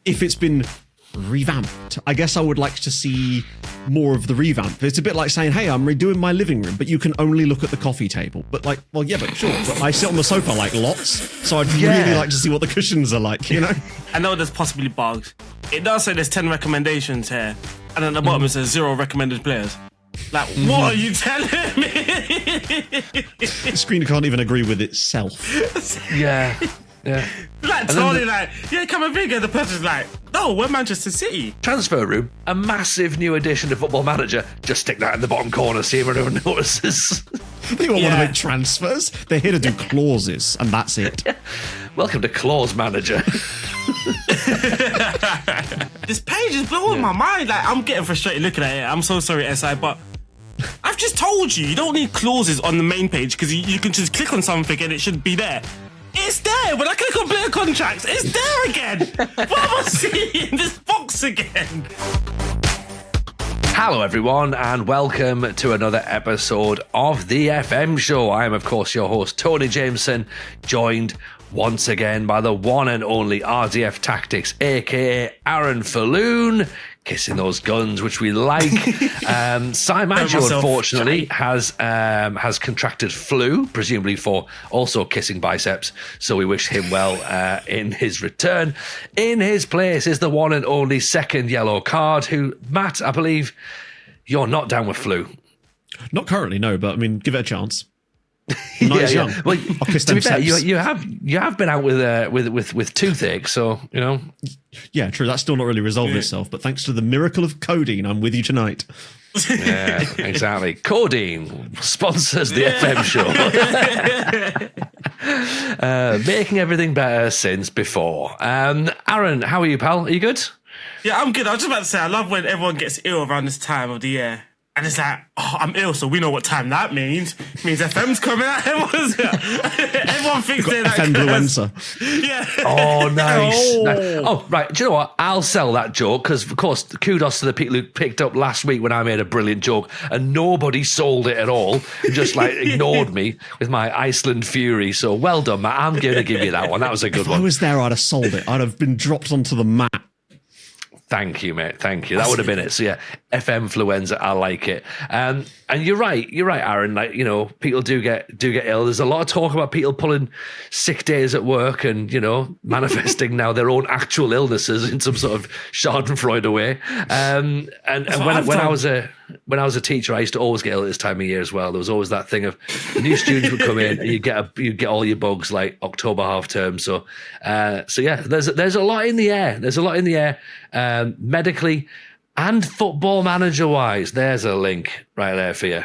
if it's been revamped, I guess I would like to see more of the revamp. It's a bit like saying, hey, I'm redoing my living room, but you can only look at the coffee table. But like, well, yeah, but sure. But I sit on the sofa like lots, so I'd really like to see what the cushions are like, you know? I know there's possibly bugs. It does say there's 10 recommendations here, and at the bottom it says 0 recommended players. Like, what are you telling me? The screen can't even agree with itself. Yeah. Like, totally like, yeah, come and bigger. The person's like, no, we're Manchester City. Transfer room, a massive new addition to Football Manager. Just stick that in the bottom corner, see if anyone notices. They don't want to make transfers. They're here to do clauses, and that's it. Welcome to Clause Manager. This page is blowing my mind. Like, I'm getting frustrated looking at it. I'm so sorry, SI, but I've just told you don't need clauses on the main page because you can just click on something and it should be there. It's there. When I click on player contracts, it's there again. What am I seeing in this box again? Hello, everyone, and welcome to another episode of The FM Show. I am, of course, your host, Tony Jameson, joined once again by the one and only RDF Tactics, a.k.a. Aaron Falloon, kissing those guns, which we like. Maggio, unfortunately, has contracted flu, presumably for also kissing biceps, so we wish him well in his return. In his place is the one and only SecondYellowCard, who, Matt, I believe you're not down with flu. Not currently, no, but I mean, give it a chance. Not as young. Well, to be fair, you have been out with toothache, so you know. Yeah, true. That's still not really resolved itself, but thanks to the miracle of codeine, I'm with you tonight. Yeah, exactly. Codeine sponsors the FM show, making everything better since before. Aaron, how are you, pal? Are you good? Yeah, I'm good. I was just about to say, I love when everyone gets ill around this time of the year. And it's like, oh, I'm ill, so we know what time that means. It means FM's coming out. Everyone thinks they're like FM26. Yeah. Oh, nice. Oh, right. Do you know what? I'll sell that joke because, of course, kudos to the people who picked up last week when I made a brilliant joke and nobody sold it at all. Just like ignored me with my Iceland fury. So well done, Matt. I'm going to give you that one. That was a good one. If I was there, I'd have sold it. I'd have been dropped onto the mat. Thank you, mate. Thank you. That would have been it. So yeah, FM-fluenza, I like it. And you're right, Aaron. Like, you know, people do get ill. There's a lot of talk about people pulling sick days at work and, you know, manifesting now their own actual illnesses in some sort of Schadenfreude way. And when I was a teacher, I used to always get ill at this time of year as well. There was always that thing of the new students would come in and you get all your bugs like October half term. So yeah, there's a lot in the air. There's a lot in the air. Medically and Football Manager wise, there's a link right there for you.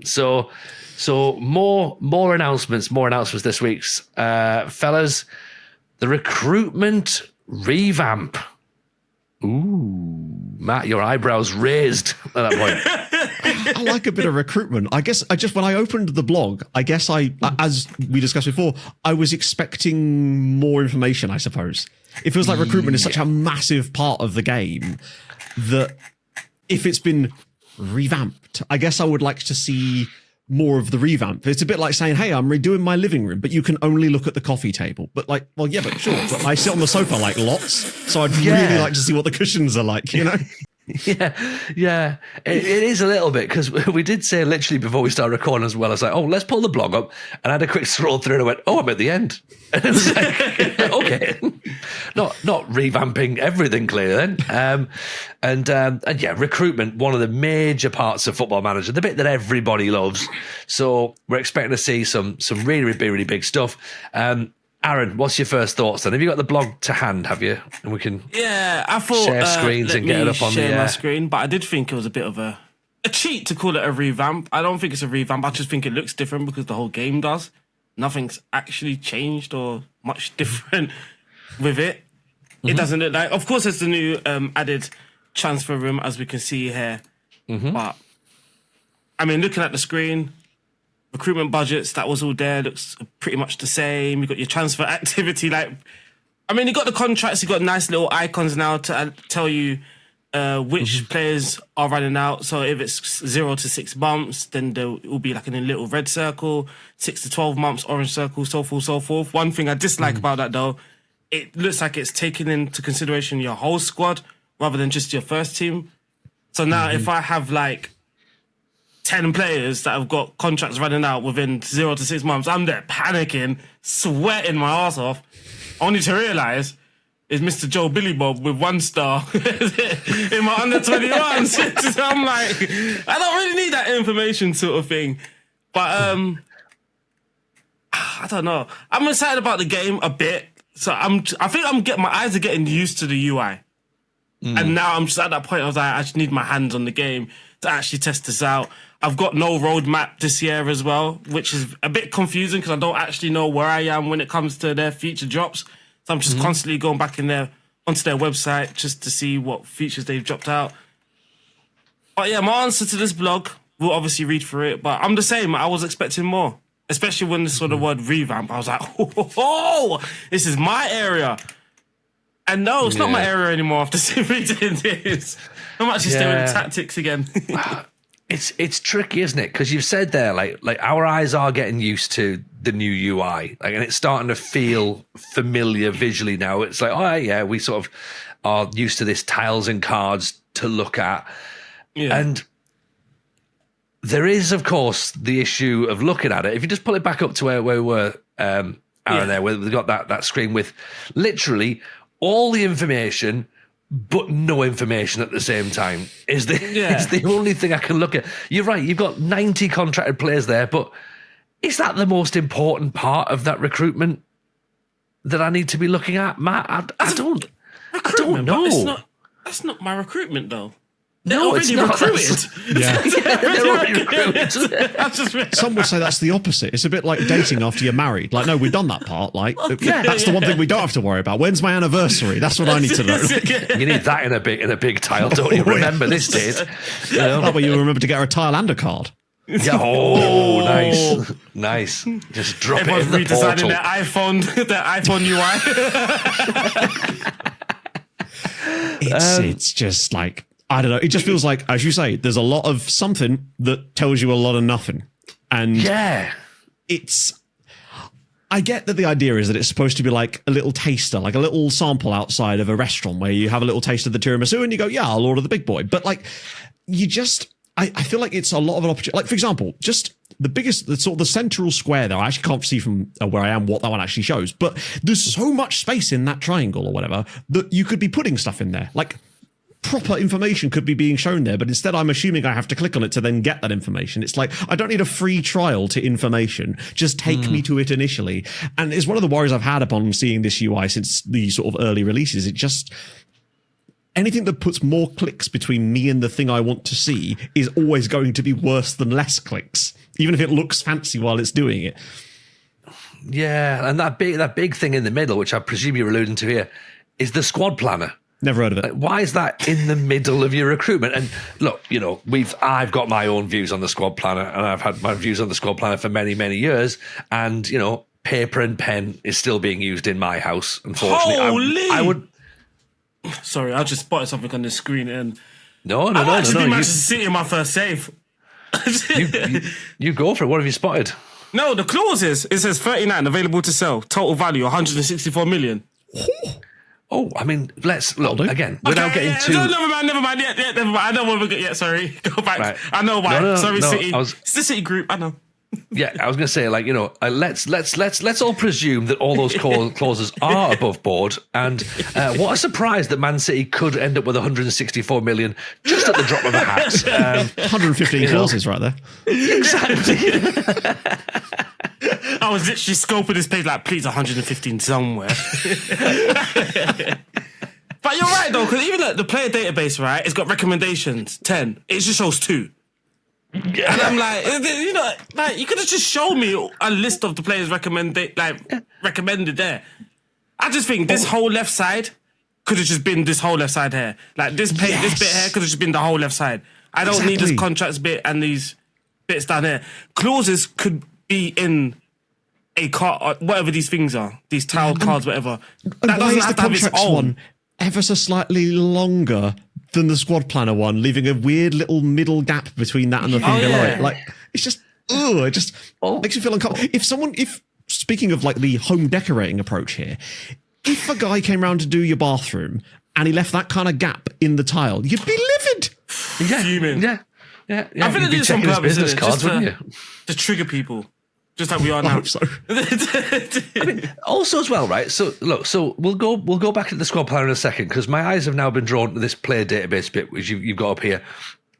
So more announcements this week, fellas. The recruitment revamp. Ooh, Matt, your eyebrows raised at that point. I like a bit of recruitment. I guess when I opened the blog, as we discussed before, I was expecting more information, I suppose. It feels like recruitment is such a massive part of the game that if it's been revamped, I guess I would like to see more of the revamp. It's a bit like saying, hey, I'm redoing my living room, but you can only look at the coffee table. But like, well, yeah, but sure. But I sit on the sofa like lots, so I'd really like to see what the cushions are like, you know? Yeah, it is a little bit because we did say literally before we started recording as well. I was like, oh, let's pull the blog up, and I had a quick scroll through and I went, oh, I'm at the end. And it was like, okay, not revamping everything clearly then. And yeah, recruitment, one of the major parts of Football Manager, the bit that everybody loves. So we're expecting to see some really, really, really big stuff. Aaron, what's your first thoughts then? Have you got the blog to hand, have you? And we can I thought, share screens and get it up on the my screen, but I did think it was a bit of a cheat to call it a revamp. I don't think it's a revamp. I just think it looks different because the whole game does. Nothing's actually changed or much different with it. Mm-hmm. It doesn't look like... Of course, there's the new added transfer room, as we can see here. Mm-hmm. But, I mean, looking at the screen... Recruitment budgets, that was all there, looks pretty much the same. You've got your transfer activity. You got the contracts, you've got nice little icons now to tell you which players are running out. So if it's 0 to 6 months, then there will be like in a little red circle, 6 to 12 months, orange circle, so forth, so forth. One thing I dislike about that though it looks like it's taking into consideration your whole squad rather than just your first team. So now if I have like 10 players that have got contracts running out within 0 to 6 months, I'm there panicking, sweating my ass off, only to realise is Mr. Joe Billy Bob with 1 star in my under 21s. So I'm like, I don't really need that information sort of thing. But I don't know. I'm excited about the game a bit. So I think my eyes are getting used to the UI. And now I'm just at that point I was like, I just need my hands on the game to actually test this out. I've got no roadmap this year as well, which is a bit confusing because I don't actually know where I am when it comes to their feature drops. So I'm just constantly going back in there onto their website just to see what features they've dropped out. But yeah, my answer to this blog, we'll obviously read through it, but I'm the same. I was expecting more, especially when they saw the word revamp. I was like, oh, this is my area. And no, it's not my area anymore after reading this. I'm actually still in the tactics again. It's tricky, isn't it? Because you've said there, like our eyes are getting used to the new UI, and it's starting to feel familiar visually now. It's like, oh yeah, we sort of are used to this tiles and cards to look at, and there is, of course, the issue of looking at it. If you just pull it back up to where we were, Aaron, there, where we've got that screen with literally all the information, but no information at the same time is the only thing I can look at. You're right. You've got 90 contracted players there, but is that the most important part of that recruitment that I need to be looking at, Matt? I don't know. That's not my recruitment though. No, it's not. Recruited. They're already recruited. Some would say that's the opposite. It's a bit like dating after you're married. Like, no, we've done that part. Like, that's the one thing we don't have to worry about. When's my anniversary? That's what I need to know. You need that in a big tile, don't you? Remember this date. That way you remember to get her a tile and a card. Yeah. Oh, nice. Just drop Everyone's it in the portal. redesigning their iPhone UI. It's just like, I don't know. It just feels like, as you say, there's a lot of something that tells you a lot of nothing. And I get that the idea is that it's supposed to be like a little taster, like a little sample outside of a restaurant where you have a little taste of the tiramisu and you go, yeah, I'll order the big boy. But like, I feel like it's a lot of an opportunity. Like, for example, just the sort of the central square there, I actually can't see from where I am what that one actually shows, but there's so much space in that triangle or whatever that you could be putting stuff in there. Like, proper information could be being shown there, but instead I'm assuming I have to click on it to then get that information. It's like, I don't need a free trial to information. Just take me to it initially. And it's one of the worries I've had upon seeing this UI since the sort of early releases. It just, anything that puts more clicks between me and the thing I want to see is always going to be worse than less clicks, even if it looks fancy while it's doing it. Yeah, and that big thing in the middle, which I presume you're alluding to here, is the squad planner. Never heard of it. Like, why is that in the middle of your recruitment? And look, I've got my own views on the squad planner, and I've had my views on the squad planner for many, many years. And paper and pen is still being used in my house. Unfortunately, Holy! I would. Sorry, I just spotted something on the screen, and No. Manchester City in my first save. You go for it. What have you spotted? No, the clauses. It says 39 available to sell. Total value 164 million. Oh, I mean, let's look again. Without getting too. No, never mind. Yeah, never mind. I don't want to get yet. Sorry, go back. Right. I know why. No, sorry, no, City. It's the City group. I know. Yeah, I was going to say, let's all presume that all those clauses are above board. And what a surprise that Man City could end up with 164 million just at the drop of a hat. 115 clauses right there. Exactly. I was literally scoping this page like, please, 115 somewhere. But you're right though, because even the player database, right, it's got recommendations 10. It just shows 2. Yeah. And I'm like, you could have just shown me a list of the players recommended there. I just think this whole left side could have just been this whole left side here. Like this bit here could have just been the whole left side. I don't need this contracts bit and these bits down here. Clauses could be in a card, whatever these things are, these tile cards, whatever. That Why doesn't is have the to have its contracts own. one ever so slightly longer than the squad planner one, leaving a weird little middle gap between that and the thing below it? Like, it's just, it just makes you feel uncomfortable. If speaking of like the home decorating approach here, if a guy came round to do your bathroom and he left that kind of gap in the tile, you'd be livid. Fuming. Yeah. I think they do some purpose, business cards, wouldn't you? To trigger people. Just like we are now. I hope so. I mean, also as well, right? So look, we'll go back to the squad planner in a second, because my eyes have now been drawn to this player database bit, which you've got up here.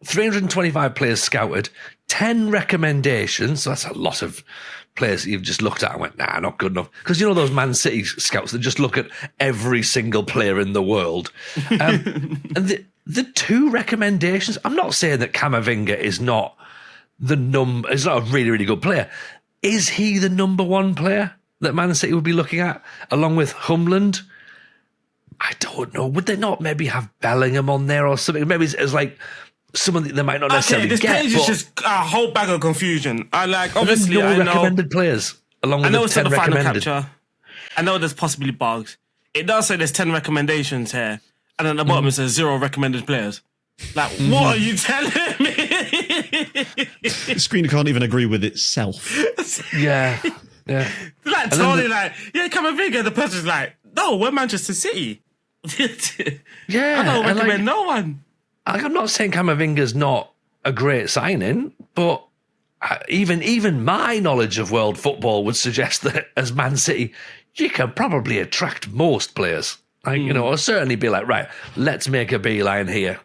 325 players scouted, 10 recommendations. So that's a lot of players that you've just looked at and went, nah, not good enough. Because you know those Man City scouts that just look at every single player in the world. And the 2 recommendations, I'm not saying that Camavinga is not is not a really, really good player. Is he the number 1 player that Man City would be looking at, along with Humland? I don't know. Would they not maybe have Bellingham on there or something? Maybe it's like someone that they might not necessarily this get. This page is just a whole bag of confusion. Obviously, I know recommended players along with the 10 recommended. Capture. I know there's possibly bugs. It does say there's 10 recommendations here, and at the bottom it says 0 recommended players. Like, what are you telling me? The screen can't even agree with itself. Yeah. Like, totally Camavinga, the person's like, no, we're Manchester City. Yeah. I don't recommend no one. I'm not saying Camavinga's not a great signing, but even my knowledge of world football would suggest that as Man City, you can probably attract most players. Or certainly be like, right, let's make a beeline here.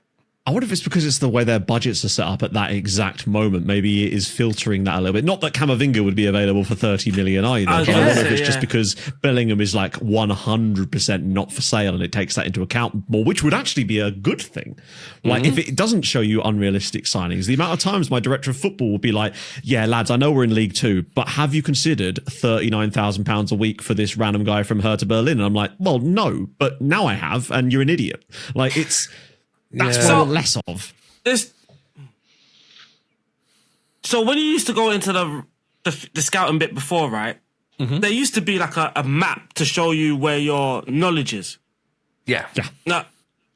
I wonder if it's because it's the way their budgets are set up at that exact moment. Maybe it is filtering that a little bit. Not that Camavinga would be available for 30 million either, but I wonder if it's just because Bellingham is like 100% not for sale and it takes that into account more, which would actually be a good thing. Like if it doesn't show you unrealistic signings, the amount of times my director of football will be like, yeah, lads, I know we're in League 2, but have you considered £39,000 a week for this random guy from Hertha Berlin? And I'm like, well, no, but now I have, and you're an idiot. Like that's what I want less of. So when you used to go into the scouting bit before, right? There used to be like a map to show you where your knowledge is. Yeah. Now,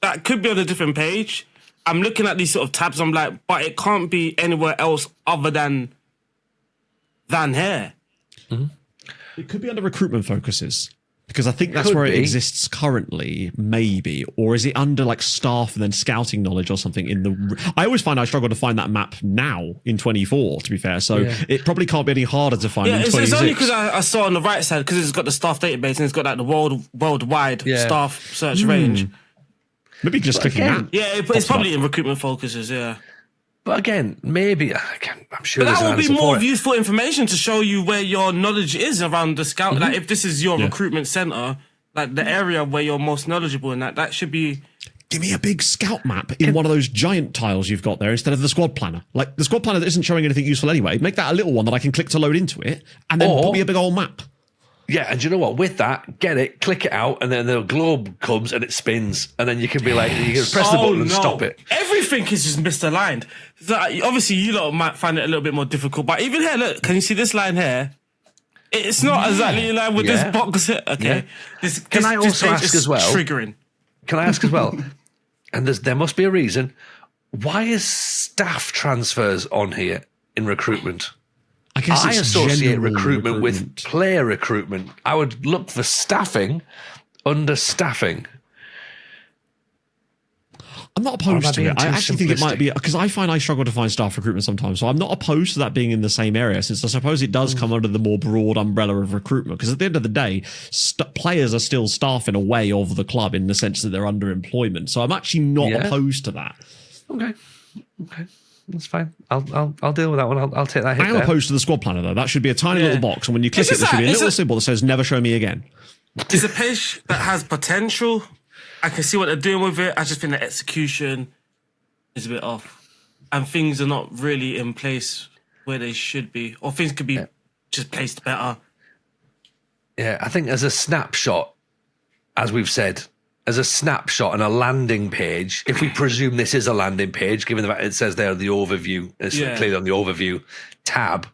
that could be on a different page. I'm looking at these sort of tabs. I'm like, but it can't be anywhere else other than here. It could be under recruitment focuses. Because I think that's where it exists currently, maybe. Or is it under like staff and then scouting knowledge or something I always find I struggle to find that map now in 24, to be fair. So it probably can't be any harder to find in 26. It's only because I saw on the right side, because it's got the staff database and it's got like the worldwide staff search range. Maybe just clicking that. Yeah, it's probably in recruitment focuses, yeah. But again, maybe, I'm sure that there's will be more useful information to show you where your knowledge is around the scout. Like if this is your recruitment center, like the area where you're most knowledgeable in that should be... Give me a big scout map in one of those giant tiles you've got there instead of the squad planner. Like the squad planner that isn't showing anything useful anyway, make that a little one that I can click to load into it and then put me a big old map. Yeah, and you know what? With that, get it, click it out, and then the globe comes and it spins, and then you can be like, you can press the button and stop it. Everything is just misaligned. So obviously, you lot might find it a little bit more difficult, but even here, look, can you see this line here? It's not exactly in line with this box here. Okay. Yeah. Can I also ask as well? Triggering. Can I ask as well? And there must be a reason. Why is staff transfers on here in recruitment? I guess I associate recruitment with player recruitment. I would look for staffing under staffing. I'm not opposed to it. I actually think it might be, because I find I struggle to find staff recruitment sometimes. So I'm not opposed to that being in the same area, since I suppose it does come under the more broad umbrella of recruitment. Because at the end of the day, players are still staff in a way of the club in the sense that they're under employment. So I'm actually not opposed to that. Okay. That's fine. I'll deal with that one. I'll take that hit. I am opposed to the squad planner though. That should be a tiny little box, and when you click it, there should be a little symbol that says "Never show me again." It's a page that has potential. I can see what they're doing with it. I just think the execution is a bit off, and things are not really in place where they should be, or things could be just placed better. Yeah, I think as a snapshot, as we've said, as a snapshot and a landing page, if we presume this is a landing page, given the fact it says there the overview, it's clearly on the overview tab,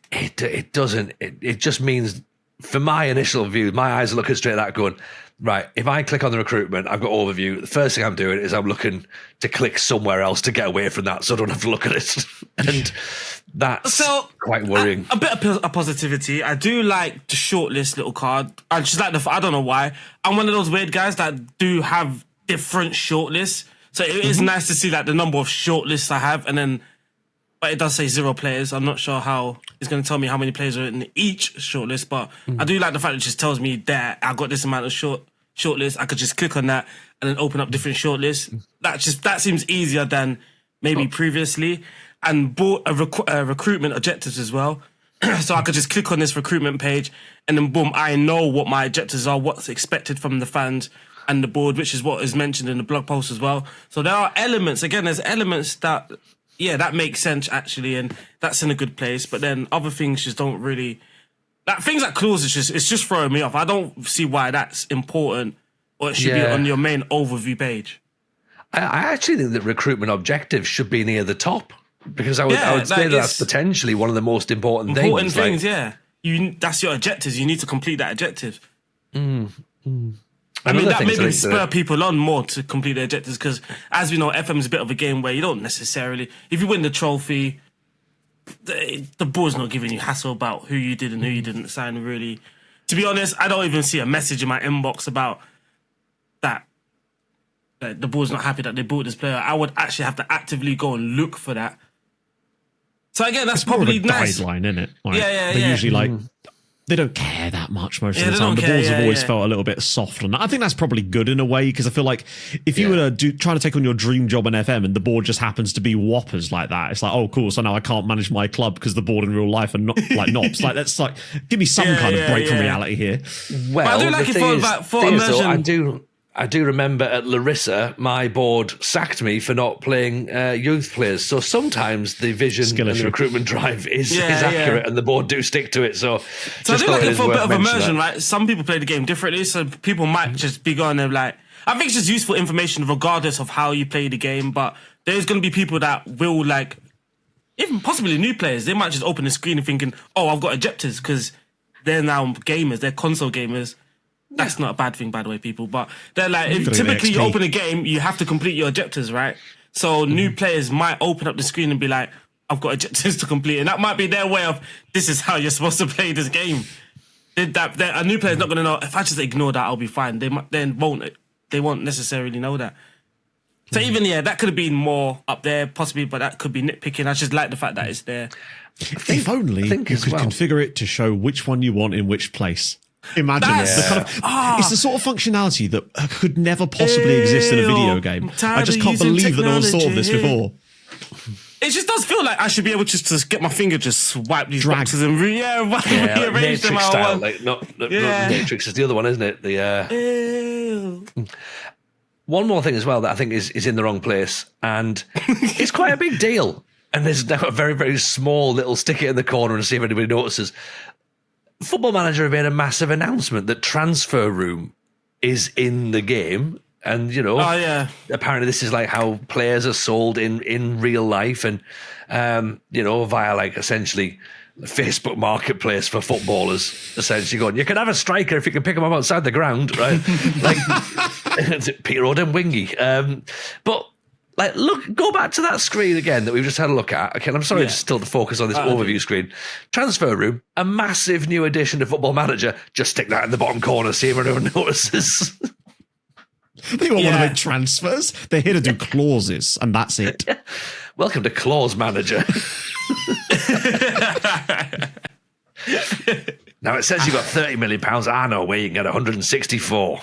it just means, for my initial view, my eyes are looking straight at that going, right, if I click on the recruitment, I've got overview. The first thing I'm doing is I'm looking to click somewhere else to get away from that so I don't have to look at it. And that's quite worrying. A bit of positivity. I do like the shortlist little card. I just like I don't know why. I'm one of those weird guys that do have different shortlists. So it is nice to see like the number of shortlists I have, and then, but it does say 0 players. I'm not sure how it's going to tell me how many players are in each shortlist, but I do like the fact that it just tells me that I got this amount of shortlist. I could just click on that and then open up different shortlists. That seems easier than maybe previously. And bought a recruitment objectives as well. So I could just click on this recruitment page and then boom, I know what my objectives are, what's expected from the fans and the board, which is what is mentioned in the blog post as well. So there are elements, again, there's elements that, that makes sense actually, and that's in a good place. But then other things just don't really, things like clauses, it's just throwing me off. I don't see why that's important, or it should be on your main overview page. I actually think that recruitment objectives should be near the top, because I would say that's potentially one of the most important things. That's your objectives. You need to complete that objective. I mean, that maybe spur people on more to complete their objectives, because as we know, FM is a bit of a game where you don't necessarily, if you win the trophy, the board's not giving you hassle about who you did and who you didn't sign, really. To be honest, I don't even see a message in my inbox about that. The board's not happy that they bought this player. I would actually have to actively go and look for that. So again, that's probably nice. Guideline, isn't it? Like, yeah. They're usually like, they don't care that much most of the time. The boards have always felt a little bit soft on that. I think that's probably good in a way, because I feel like if you were trying to take on your dream job in FM and the board just happens to be whoppers like that, it's like, oh, cool. So now I can't manage my club because the board in real life are not like knobs. Like, that's like, give me some kind of break from reality here. Well, but I do like it for immersion. I do remember at Larissa, my board sacked me for not playing youth players. So sometimes the vision and the recruitment drive is accurate, and the board do stick to it. So I do like it for a bit of immersion, right? Some people play the game differently, so people might just be going there like, I think it's just useful information regardless of how you play the game. But there's going to be people that will, like, even possibly new players, they might just open the screen and thinking, oh, I've got objectives, because they're now gamers, they're console gamers. That's not a bad thing, by the way, people. But they're like, if typically you open a game, you have to complete your objectives, right? So new players might open up the screen and be like, I've got objectives to complete. And that might be their way of, this is how you're supposed to play this game. A new player's not going to know, if I just ignore that, I'll be fine. They won't necessarily know that. So even, that could have been more up there, possibly, but that could be nitpicking. I just like the fact that it's there. If only you could configure it to show which one you want in which place. Imagine it's the sort of functionality that could never possibly exist in a video game. I just can't believe that no one's thought of this before. It just does feel like I should be able to get my finger, just swipe these boxes and rearrange them. Matrix style, like not Matrix is the other one, isn't it? One more thing as well that I think is in the wrong place, and it's quite a big deal. And there's now a very, very small little stick it in the corner and see if anybody notices. Football Manager have made a massive announcement that Transfer Room is in the game, and apparently this is like how players are sold in real life, and via like essentially Facebook Marketplace for footballers, essentially going, you can have a striker if you can pick him up outside the ground, right? Like Peter Odin Wingy, but. Like, look, go back to that screen again that we've just had a look at. Okay, I'm sorry still to focus on this overview screen. Transfer Room, a massive new addition to Football Manager. Just stick that in the bottom corner, see if anyone notices. They all want to make transfers. They're here to do clauses, and that's it. Welcome to Clause Manager. Now it says you've got £30 million. I know where you can get 164.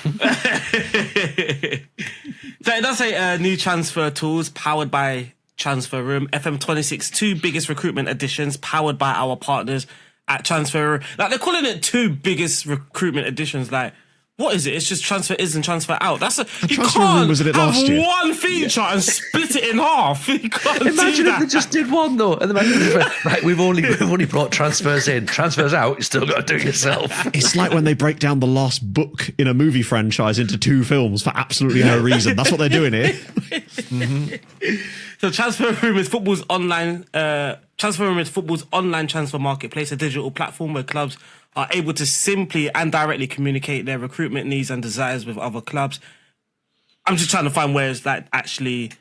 So it does say new transfer tools powered by Transfer Room. FM26, 2 biggest recruitment additions powered by our partners at Transfer Room. Like, they're calling it 2 biggest recruitment additions. Like, what is it? It's just transfer in and transfer out. You can't have one feature and split it in half. You can't imagine if they just did one though. And right, we've only brought transfers in, transfers out. You still got to do it yourself. It's like when they break down the last book in a movie franchise into 2 films for absolutely no reason. That's what they're doing here. So Transfer Room is football's online transfer marketplace, a digital platform where clubs are able to simply and directly communicate their recruitment needs and desires with other clubs. I'm just trying to find where it's like actually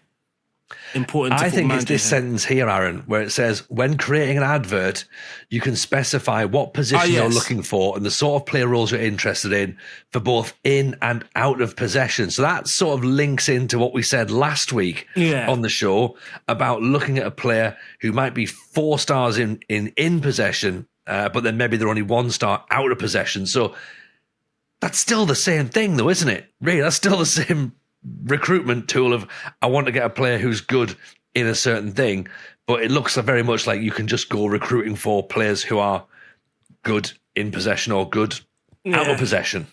important to I think it's Manager this here. sentence here, Aaron, where it says, when creating an advert, you can specify what position you're looking for and the sort of player roles you're interested in for both in and out of possession. So that sort of links into what we said last week on the show about looking at a player who might be 4 stars in possession, but then maybe they're only 1 star out of possession. So that's still the same thing, though, isn't it? Really, that's still the same recruitment tool of, I want to get a player who's good in a certain thing, but it looks very much like you can just go recruiting for players who are good in possession or good out of possession.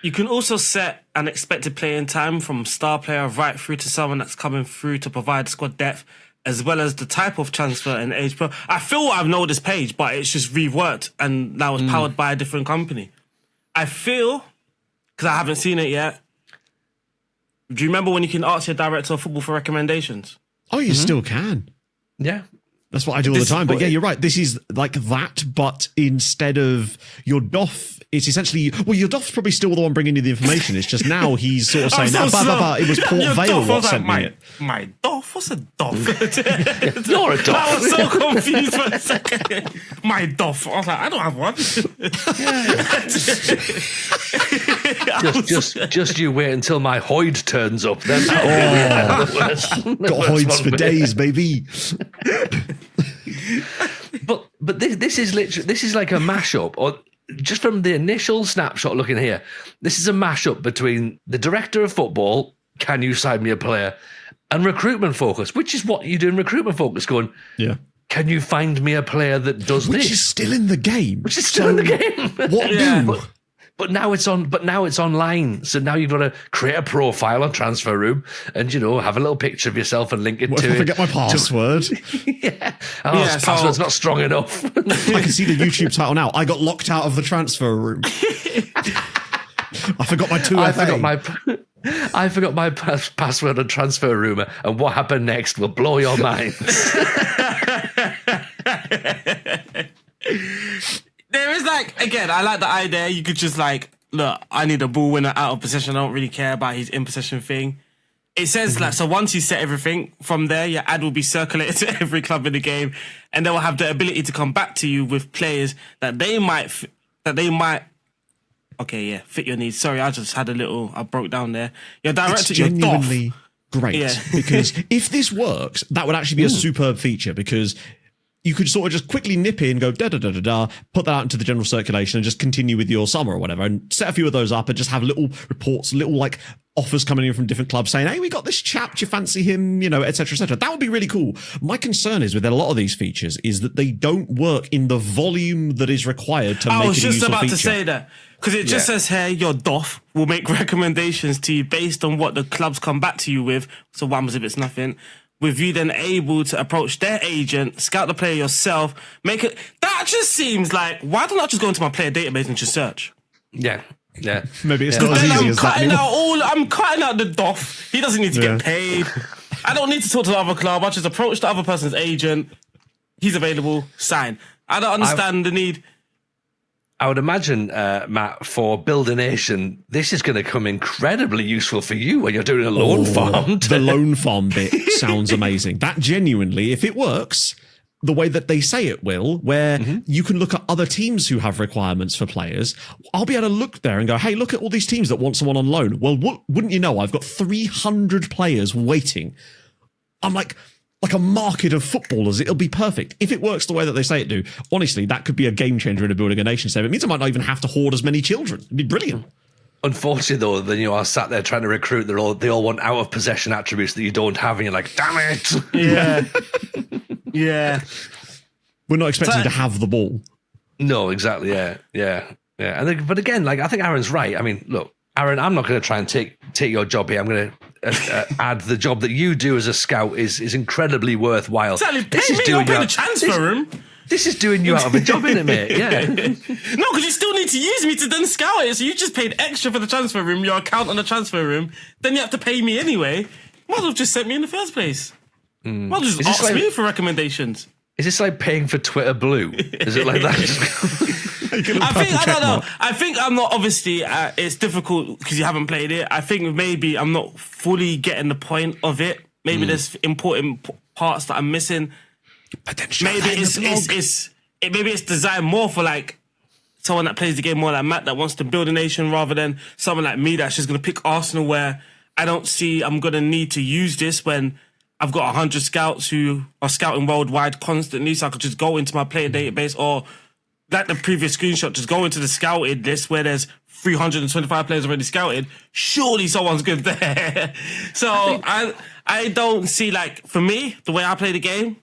You can also set an expected playing time from star player right through to someone that's coming through to provide squad depth, as well as the type of transfer and age. I feel I've known this page, but it's just reworked and now it's powered by a different company. I feel, because I haven't seen it yet, do you remember when you can ask your director of football for recommendations? Oh, you still can. Yeah. That's what I do all the time. But yeah, you're right. This is like that, but instead of your doff, it's essentially, well, your doff's probably still the one bringing you the information. It's just now he's sort of saying, it was Port Vale what sent me it. My doff? What's a doff? You're a doff. I was so confused for a second. My doff. I was like, I don't have one. Just you wait until my Hoyd turns up. Then Got Hoyds for days, baby. But this is literally, this is like a mashup, or just from the initial snapshot looking here, this is a mashup between the director of football, can you sign me a player, and recruitment focus, which is what you do in recruitment focus, going, can you find me a player that does this? Which is still in the game. Which is still in the game. What do? But now it's on. But now it's online. So now you've got to create a profile on Transfer Room, and have a little picture of yourself and link it to. I forget my password. His password's not strong enough. I can see the YouTube title now. I got locked out of the transfer room. I forgot my 2FA. I forgot my password on Transfer Room, and what happened next will blow your mind. There is again, I like the idea. You could just look, I need a ball winner out of possession. I don't really care about his in possession thing. It says so once you set everything from there, your ad will be circulated to every club in the game, and they will have the ability to come back to you with players that they might fit your needs. Sorry, I just had I broke down there. Your director, it's genuinely great because if this works, that would actually be a superb feature because you could sort of just quickly nip in, go da-da-da-da-da, put that out into the general circulation and just continue with your summer or whatever and set a few of those up and just have little reports, little offers coming in from different clubs saying, hey, we got this chap, do you fancy him, et cetera, et cetera. That would be really cool. My concern is with a lot of these features is that they don't work in the volume that is required to make it a useful feature. I was just about to say that because it just says here, your DOF will make recommendations to you based on what the clubs come back to you with. So what happens if it's nothing? With you then able to approach their agent, scout the player yourself, make it. That just seems like, why don't I just go into my player database and just search? Yeah. Maybe it's not as easy as that anymore. I'm cutting out the doff. He doesn't need to get paid. I don't need to talk to the other club. I just approach the other person's agent. He's available. Sign. I don't understand the need. I would imagine, Matt, for Build a Nation, this is going to come incredibly useful for you when you're doing a loan farm. The loan farm bit sounds amazing. That genuinely, if it works the way that they say it will, where you can look at other teams who have requirements for players, I'll be able to look there and go, hey, look at all these teams that want someone on loan. Well, wouldn't you know, I've got 300 players waiting. I'm like a market of footballers. It'll be perfect. If it works the way that they say it do, honestly, that could be a game changer in a Building a Nation save. It means I might not even have to hoard as many children. It'd be brilliant. Unfortunately, though, then you are sat there trying to recruit. They all want out of possession attributes that you don't have, and you're like, damn it. Yeah. Yeah. We're not expecting to have the ball. No, exactly. Yeah. But again, I think Aaron's right. I mean, look, Aaron, I'm not going to try and take your job here. I'm going to add the job that you do as a scout is incredibly worthwhile. Exactly. Pay the transfer room. This is doing you out of a job, isn't it, mate? Yeah. No, because you still need to use me to then scout it. So you just paid extra for the transfer room, your account on the transfer room. Then you have to pay me anyway. Might as well just sent me in the first place. Might as well just ask me for recommendations. Is this like paying for Twitter Blue? Is it like that? I don't know. I think I'm not, obviously, it's difficult because you haven't played it. I think maybe I'm not fully getting the point of it. Maybe there's important parts that I'm missing. But then Maybe it's designed more for like someone that plays the game more like Matt, that wants to build a nation, rather than someone like me that's just going to pick Arsenal, where I don't see I'm going to need to use this when I've got 100 scouts who are scouting worldwide constantly, so I could just go into my player database, or like the previous screenshot, just go into the scouted list where there's 325 players already scouted. Surely someone's good there. So I don't see, like, for me, the way I play the game,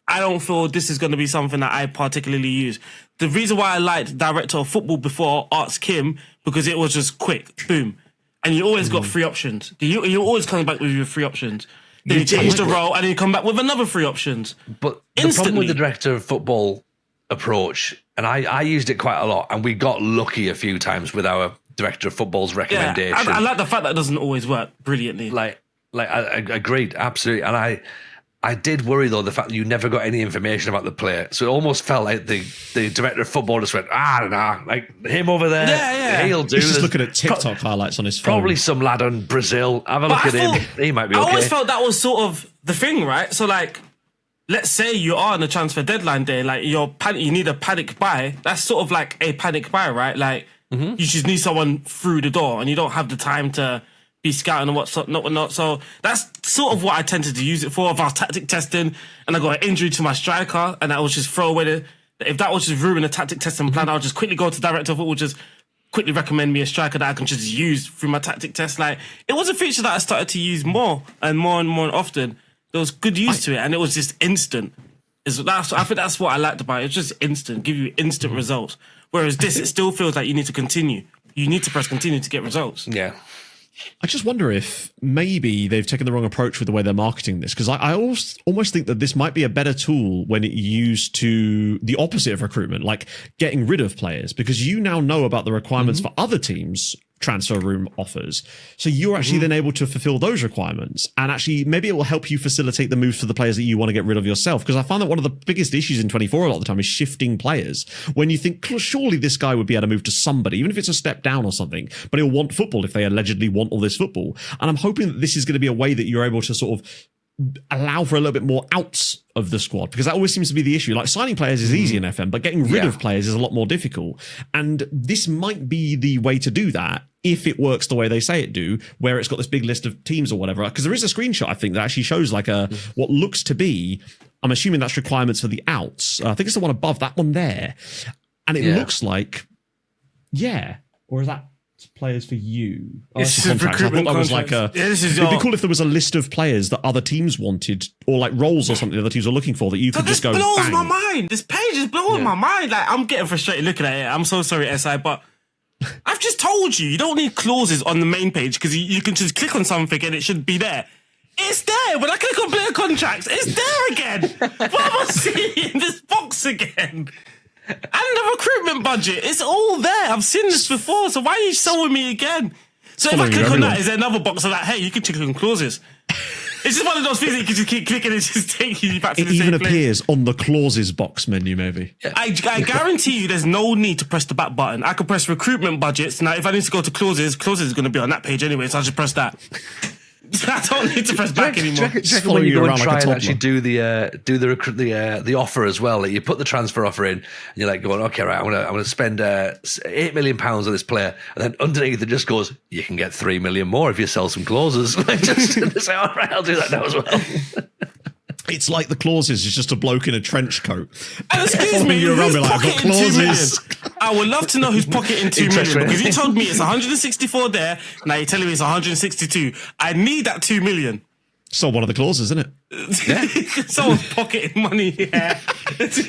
I don't feel this is going to be something that I particularly use. The reason why I liked Director of Football before Arts Kim, because it was just quick, boom. And you always got 3 options. You always come back with your 3 options. Then you change the role, and then you come back with another 3 options. But the problem with the Director of Football approach, and I used it quite a lot, and we got lucky a few times with our Director of Football's recommendation. I like the fact that it doesn't always work brilliantly. Like I agreed, absolutely. And I did worry, though, the fact that you never got any information about the player. So it almost felt like the Director of Football just went, like him over there, he'll do He's this. just looking at TikTok highlights on his phone. Probably some lad on Brazil. Have a look at him. He might be okay. I always felt that was sort of the thing, right? So, like, let's say you are on the transfer deadline day, like you need a panic buy. That's sort of like a panic buy, right? Like, you just need someone through the door, and you don't have the time to be scouting and whatnot. So that's sort of what I tended to use it for. If I was tactic testing and I got an injury to my striker, and I was just throw away if that was just ruin the tactic testing plan, I'll just quickly go to Director of Football, just quickly recommend me a striker that I can just use through my tactic test. Like, it was a feature that I started to use more and more often. There was good use to it, and it was just instant. I think that's what I liked about it. It's just instant, give you instant results. Whereas this, it still feels like you need to continue. You need to press continue to get results. Yeah. I just wonder if maybe they've taken the wrong approach with the way they're marketing this, because I almost think that this might be a better tool when it used to the opposite of recruitment, like getting rid of players, because you now know about the requirements for other teams' transfer room offers. So you're actually then able to fulfill those requirements, and actually maybe it will help you facilitate the moves for the players that you want to get rid of yourself. Because I find that one of the biggest issues in 24 a lot of the time is shifting players. When you think, surely this guy would be able to move to somebody, even if it's a step down or something, but he'll want football if they allegedly want all this football. And I'm hoping that this is going to be a way that you're able to sort of allow for a little bit more outs of the squad, because that always seems to be the issue. Like, signing players is easy in FM, but getting rid of players is a lot more difficult. And this might be the way to do that if it works the way they say it do, where it's got this big list of teams or whatever. Because there is a screenshot, I think, that actually shows like what looks to be, I'm assuming that's requirements for the outs. I think it's the one above that one there. And it looks like, or is that players for you? It's just recruitment contracts. It'd be cool if there was a list of players that other teams wanted, or like roles or something that other teams were looking for, that you could just go, this blows bang. my mind. This page is blowing my mind. Like, I'm getting frustrated looking at it. I'm so sorry, SI, but I've just told you don't need clauses on the main page, because you can just click on something and it should be there. It's there. When I click on player contracts, it's there again. What am I seeing in this box again? And the recruitment budget, it's all there. I've seen this before, so why are you showing me again? So if I click on that, is there another box of that? Hey, you can click on clauses. It's just one of those things that you can just keep clicking and it's just taking you back to the same place. It even appears on the clauses box menu, maybe. I guarantee you there's no need to press the back button. I could press recruitment budgets. Now, if I need to go to clauses is going to be on that page anyway, so I'll just press that. I don't need to press back anymore. Do you reckon when you go and try and actually do the offer as well, like you put the transfer offer in, and you're like going, okay, right, I'm gonna spend £8 million on this player, and then underneath it just goes, you can get 3 million more if you sell some clauses. Like, just say, all right, I'll do that now as well. It's like the clauses is just a bloke in a trench coat. And excuse me, who's pocketing 2 million? I would love to know who's pocketing 2 million, because you told me it's 164 there. Now you're telling me it's 162. I need that 2 million. So one of the clauses, isn't it? Yeah. Someone's pocketing money. Yeah. It's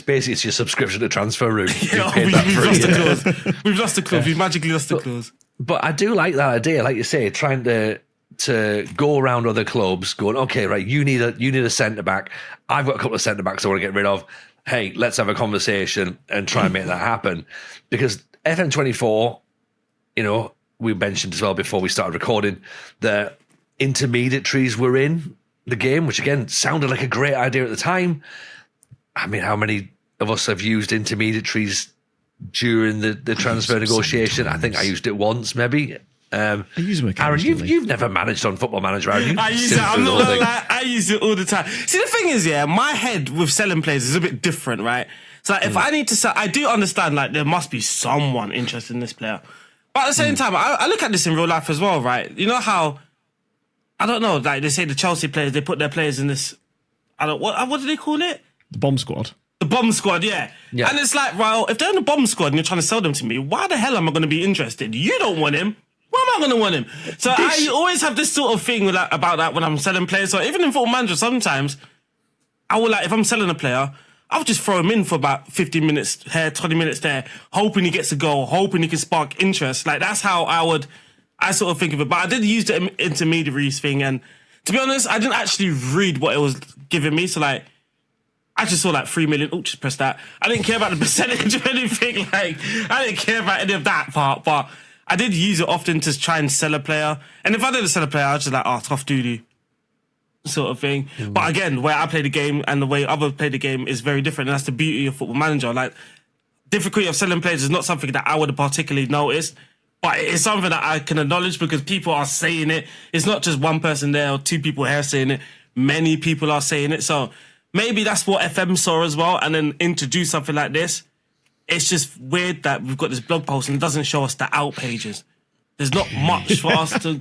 basically your subscription to Transfer Room. Yeah, we've lost the clause. We've lost the clause. We've magically lost the clause. But I do like that idea, like you say, trying to go around other clubs, going, okay, right, you need a centre back. I've got a couple of centre backs I want to get rid of. Hey, let's have a conversation and try and make that happen. Because FM24, we mentioned as well before we started recording, the intermediaries were in the game, which again sounded like a great idea at the time. I mean, how many of us have used intermediaries during the transfer negotiation? I think I used it once, maybe. I use them Aaron, occasionally. you've never managed on Football Manager, have you? I use it. I'm not gonna lie. I use it all the time. See, the thing is, my head with selling players is a bit different, right? So if I need to sell, I do understand like there must be someone interested in this player, but at the same time, I look at this in real life as well, right? You know how I don't know, like they say the Chelsea players, they put their players in this. What do they call it? The bomb squad. The bomb squad, yeah. And it's like, well, if they're in the bomb squad and you're trying to sell them to me, why the hell am I going to be interested? You don't want him. Why am I going to want him? So I always have this sort of thing about that when I'm selling players. So even in Football Manager, sometimes I will if I'm selling a player, I'll just throw him in for about 15 minutes here, 20 minutes there, hoping he gets a goal, hoping he can spark interest. Like that's how I sort of think of it. But I did use the intermediaries thing, and to be honest, I didn't actually read what it was giving me. So like, I just saw like 3 million. Oh, just press that. I didn't care about the percentage or anything. Like, I didn't care about any of that part. But I did use it often to try and sell a player. And if I didn't sell a player, I was just like, tough doody sort of thing. But again, where I play the game and the way others play the game is very different. And that's the beauty of Football Manager. Like, difficulty of selling players is not something that I would have particularly noticed. But it's something that I can acknowledge because people are saying it. It's not just one person there or two people here saying it. Many people are saying it. So maybe that's what FM saw as well, and then introduce something like this. It's just weird that we've got this blog post and it doesn't show us the out pages. There's not much for us to...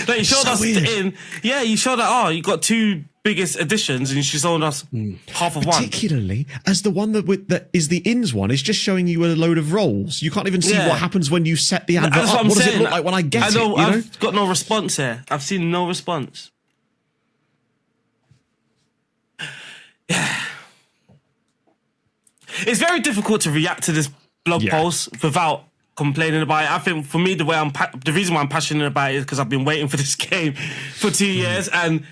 like, you showed us you showed that, you got two biggest editions and you showed us half of one. Particularly as the one that is the ins one is just showing you a load of roles. You can't even see what happens when you set the advert up. What does it look like when I get it? I've got no response here. I've seen no response. Yeah. It's very difficult to react to this blog post without complaining about it. I think for me, the reason why I'm passionate about it is because I've been waiting for this game for 2 years, and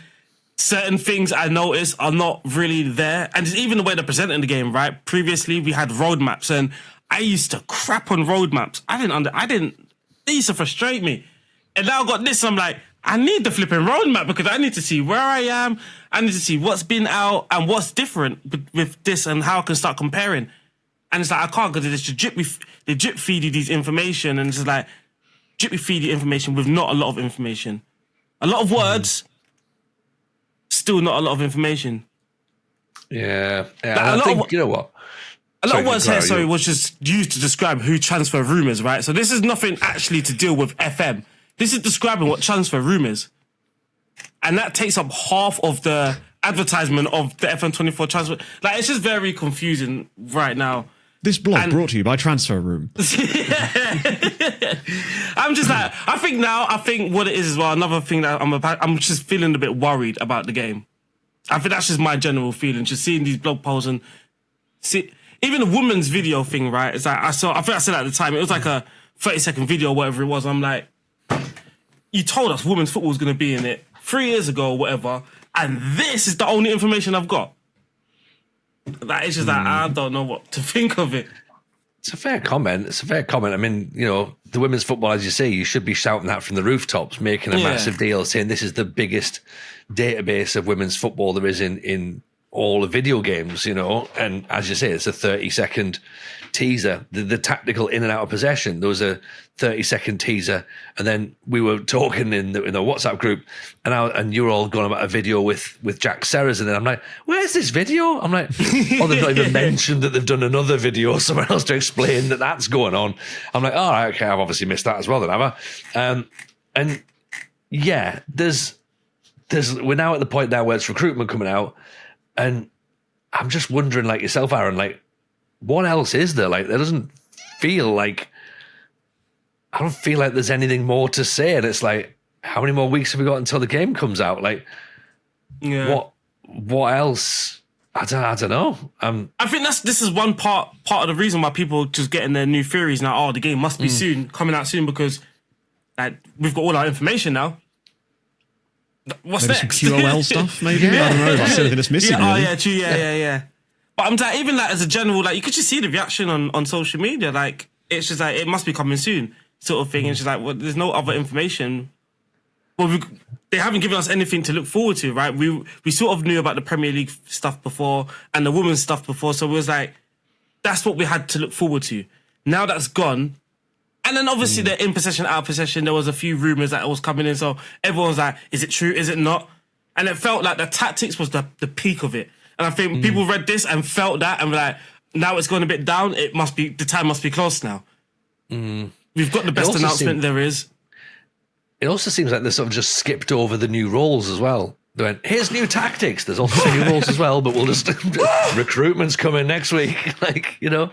certain things I notice are not really there. And it's even the way they're presenting the game, right? Previously, we had roadmaps, and I used to crap on roadmaps. They used to frustrate me. And now I got this, and I'm like, I need the flipping roadmap because I need to see where I am. I need to see what's been out and what's different with this and how I can start comparing. And it's like, I can't because they drip feed you these information, and it's just like, drip feed you information with not a lot of information. A lot of words, still not a lot of information. Yeah. You know what? A lot of words here, was just used to describe who transfer rumours, right? So this is nothing actually to deal with FM. This is describing what transfer room is. And that takes up half of the advertisement of the FM24 transfer. Like, it's just very confusing right now. This blog brought to you by Transfer Room. I'm just like, I think what it is as well, another thing that I'm just feeling a bit worried about the game. I think that's just my general feeling, just seeing these blog posts and even the women's video thing, right? It's like, I think I said at the time, it was like a 30-second video or whatever it was. I'm like, you told us women's football was going to be in it 3 years ago or whatever, and this is the only information I've got. Like, it's just like, I don't know what to think of it. It's a fair comment. I mean, the women's football, as you say, you should be shouting that from the rooftops, making a massive deal, saying this is the biggest database of women's football there is in all the video games, and as you say, it's a 30-second teaser. The tactical in and out of possession, there was a 30-second teaser, and then we were talking in the WhatsApp group, and you were all going about a video with Jack Serres, and then I'm like, where's this video? I'm like, they've not even mentioned that they've done another video somewhere else to explain that that's going on. I'm like, all right, okay, I've obviously missed that as well then, have I? And yeah, there's we're now at the point now where it's recruitment coming out, and I'm just wondering, like yourself, Aaron, like, what else is there? Like, there doesn't feel like, I don't feel like there's anything more to say. And it's like, how many more weeks have we got until the game comes out? Like, what else? I don't know. I think this is one part of the reason why people just getting their new theories now. Oh, the game must be coming out soon because like we've got all our information now. What's maybe next? Some QOL stuff, maybe? I don't know. That's the only thing that's missing. Yeah, really. yeah, true, yeah. But I'm like, even like as a general, like you could just see the reaction on social media. Like it's just like it must be coming soon, sort of thing. And it's just like, well, there's no other information. well, they haven't given us anything to look forward to, right? We sort of knew about the Premier League stuff before and the women's stuff before, so it was like, that's what we had to look forward to. Now that's gone. And then obviously they're in possession, out of possession. There was a few rumours that was coming in, so everyone was like, is it true, is it not? And it felt like the tactics was the peak of it. And I think people read this and felt that and were like, now it's going a bit down, the time must be close now. We've got the best announcement there is. It also seems like they sort of just skipped over the new roles as well. They went, here's new tactics. There's also new roles as well, but we'll just recruitment's coming next week. Like, you know.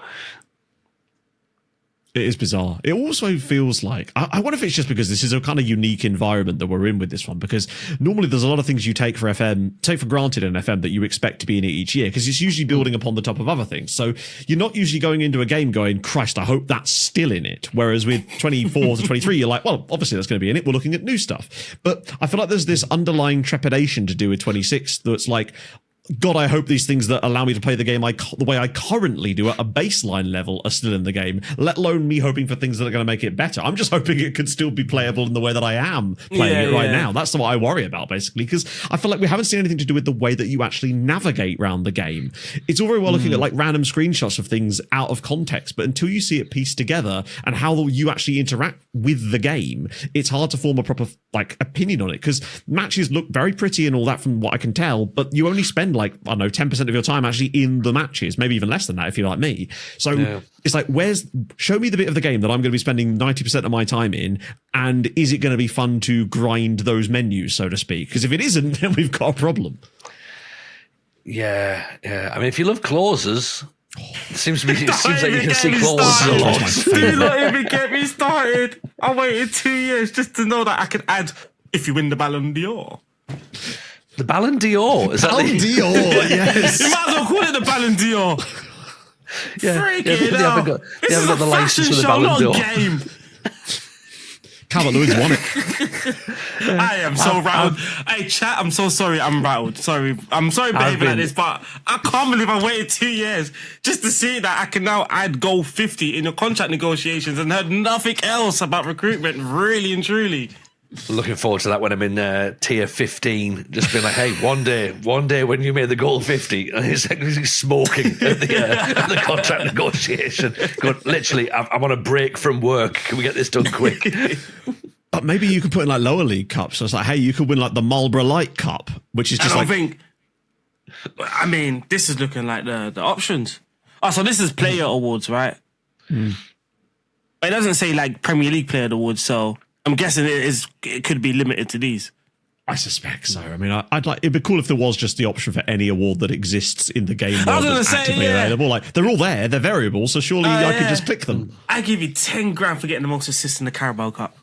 It is bizarre. It also feels like, I wonder if it's just because this is a kind of unique environment that we're in with this one, because normally there's a lot of things you take for granted in FM that you expect to be in it each year, because it's usually building upon the top of other things. So you're not usually going into a game going, Christ, I hope that's still in it. Whereas with 24 to 23, you're like, well, obviously that's going to be in it. We're looking at new stuff. But I feel like there's this underlying trepidation to do with 26 that's like, God, I hope these things that allow me to play the game the way I currently do at a baseline level are still in the game, let alone me hoping for things that are going to make it better. I'm just hoping it could still be playable in the way that I am playing it right now. That's what I worry about, basically, because I feel like we haven't seen anything to do with the way that you actually navigate around the game. It's all very well looking at like random screenshots of things out of context, but until you see it pieced together and how you actually interact with the game, it's hard to form a proper like opinion on it, because matches look very pretty and all that from what I can tell, but you only spend like, I don't know, 10% of your time actually in the matches, maybe even less than that if you're like me. So it's like, show me the bit of the game that I'm going to be spending 90% of my time in, and is it going to be fun to grind those menus, so to speak? Because if it isn't, then we've got a problem. Yeah. I mean, if you love clauses, it seems like you can see clauses a lot. Do not even get me started. I waited 2 years just to know that I could add, if you win the Ballon d'Or. The Ballon d'Or? Is Ballon d'Or, yes. You might as well call it the Ballon d'Or. They haven't got the license for the Ballon d'Or. Not a game. Calvert-Lewin's won it. I am so rattled. Hey, chat, I'm so sorry. I'm rattled. Sorry. I'm sorry behaving like this, but I can't believe I waited 2 years just to see that I can now add goal 50 in the contract negotiations and heard nothing else about recruitment, really and truly. Looking forward to that when I'm in tier 15, just being like, hey, one day when you made the goal 50, and he's smoking at the contract negotiation, going, literally, I'm on a break from work. Can we get this done quick? But maybe you could put in like lower league cups. So it's like, hey, you could win like the Marlborough Light Cup, which is just I mean, this is looking like the options. Oh, so this is player awards, right? It doesn't say like Premier League player awards, so I'm guessing it could be limited to these. I suspect so. I mean, it'd be cool if there was just the option for any award that exists in the game world that's actively available. Like, they're all there, they're variable, so surely I could just click them. I give you 10 grand for getting the most assists in the Carabao Cup.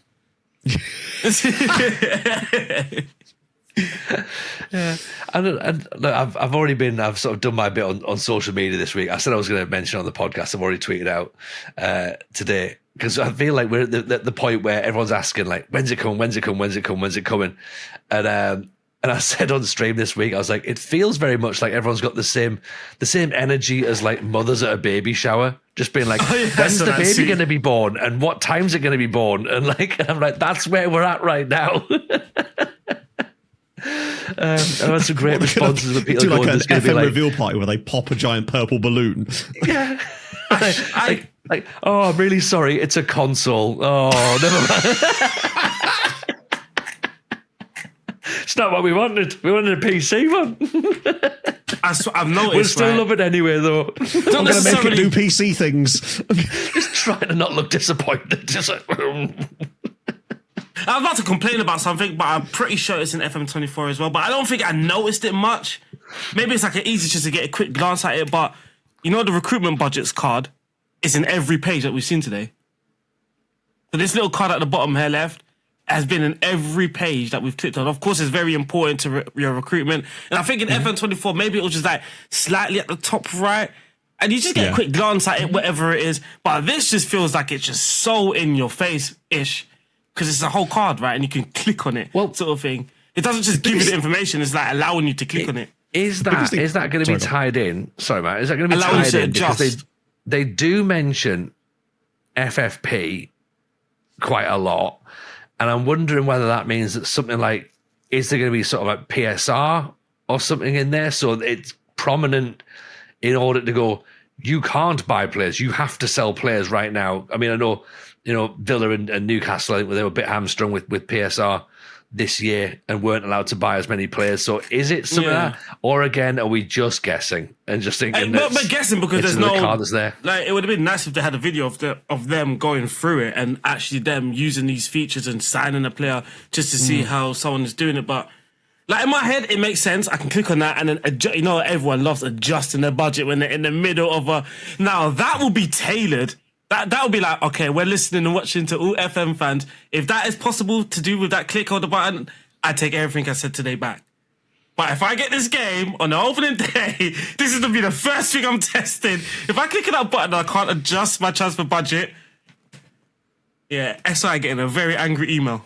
And look, I've sort of done my bit on social media this week. I said I was going to mention on the podcast. I've already tweeted out today, because I feel like we're at the point where everyone's asking, like, when's it coming? And I said on stream this week, I was like, it feels very much like everyone's got the same energy as like mothers at a baby shower, just being like, when's the baby going to be born, and what time's it going to be born, and I'm like, that's where we're at right now. I've had some great responses with people do going, like an FM like, reveal party where they pop a giant purple balloon. Yeah. like, oh, I'm really sorry, it's a console. Oh, never mind. It's not what we wanted. We wanted a PC one. I've noticed. We'll still love it anyway, though. I'm going to make it do PC things. Just trying to not look disappointed. Just like, I was about to complain about something, but I'm pretty sure it's in FM24 as well. But I don't think I noticed it much. Maybe it's like an easy just to get a quick glance at it. But you know, the recruitment budgets card is in every page that we've seen today. So this little card at the bottom here left has been in every page that we've clicked on. Of course, it's very important to your recruitment. And I think in FM24, maybe it was just like slightly at the top right. And you just get a quick glance at it, whatever it is. But this just feels like it's just so in your face-ish. Because it's a whole card, right? And you can click on it, sort of thing. It doesn't just give you the information, it's like allowing you to click on it. Is that going to be tied in? Sorry, Matt. Is that going to be tied in? Because they do mention FFP quite a lot. And I'm wondering whether that means that something like, is there going to be sort of like PSR or something in there? So it's prominent in order to go, you can't buy players. You have to sell players right now. I mean, I know, Villa and Newcastle, I think they were a bit hamstrung with PSR this year and weren't allowed to buy as many players. So is it something like that? Or again, are we just guessing and just thinking we're guessing because there's no card that's there? Like, it would have been nice if they had a video of them going through it and actually them using these features and signing a player just to see how someone is doing it. But like, in my head, it makes sense. I can click on that and then everyone loves adjusting their budget when they're in the middle of a. Now that will be tailored. That would be like, okay, we're listening and watching to all FM fans. If that is possible to do with that click on the button, I take everything I said today back. But if I get this game on the opening day, this is going to be the first thing I'm testing. If I click on that button and I can't adjust my transfer budget, yeah, SI getting a very angry email.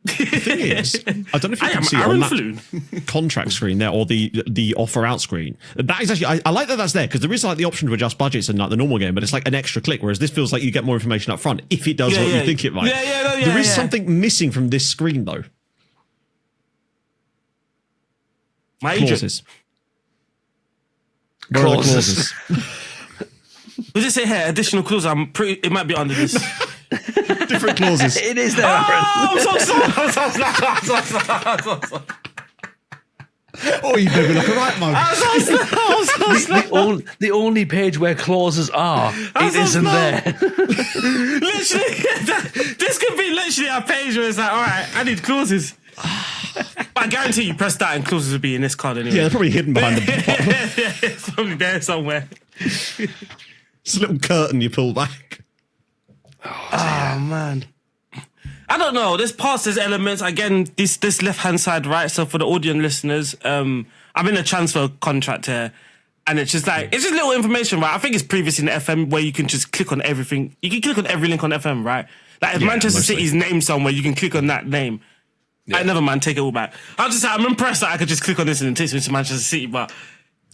The thing is, I don't know if you can see it on that contract screen there or the offer out screen. That is actually, I like that that's there because there is like the option to adjust budgets in like the normal game, but it's like an extra click, whereas this feels like you get more information up front if it does what you think it might. There is something missing from this screen though. My agent. Clauses. Does it say here additional clauses? It might be under this. Different clauses. It is there. I'm so sorry. Oh, you better be like a right mug. The only page where clauses are, it isn't there. Literally, this could be literally a page where it's like, all right, I need clauses. But I guarantee you press that and clauses will be in this card anyway. Yeah, they're probably hidden behind the bottom. Yeah, it's probably there somewhere. It's a little curtain you pull back. Oh man. I don't know. There's parts, there's elements. Again, this left-hand side, right? So for the audio listeners, I'm in a transfer contract here. And it's just like, it's just little information, right? I think it's previously in the FM where you can just click on everything. You can click on every link on FM, right? Like if Manchester City's name somewhere, you can click on that name. Yeah. Never mind, take it all back. I'm impressed that I could just click on this and it takes me to Manchester City, but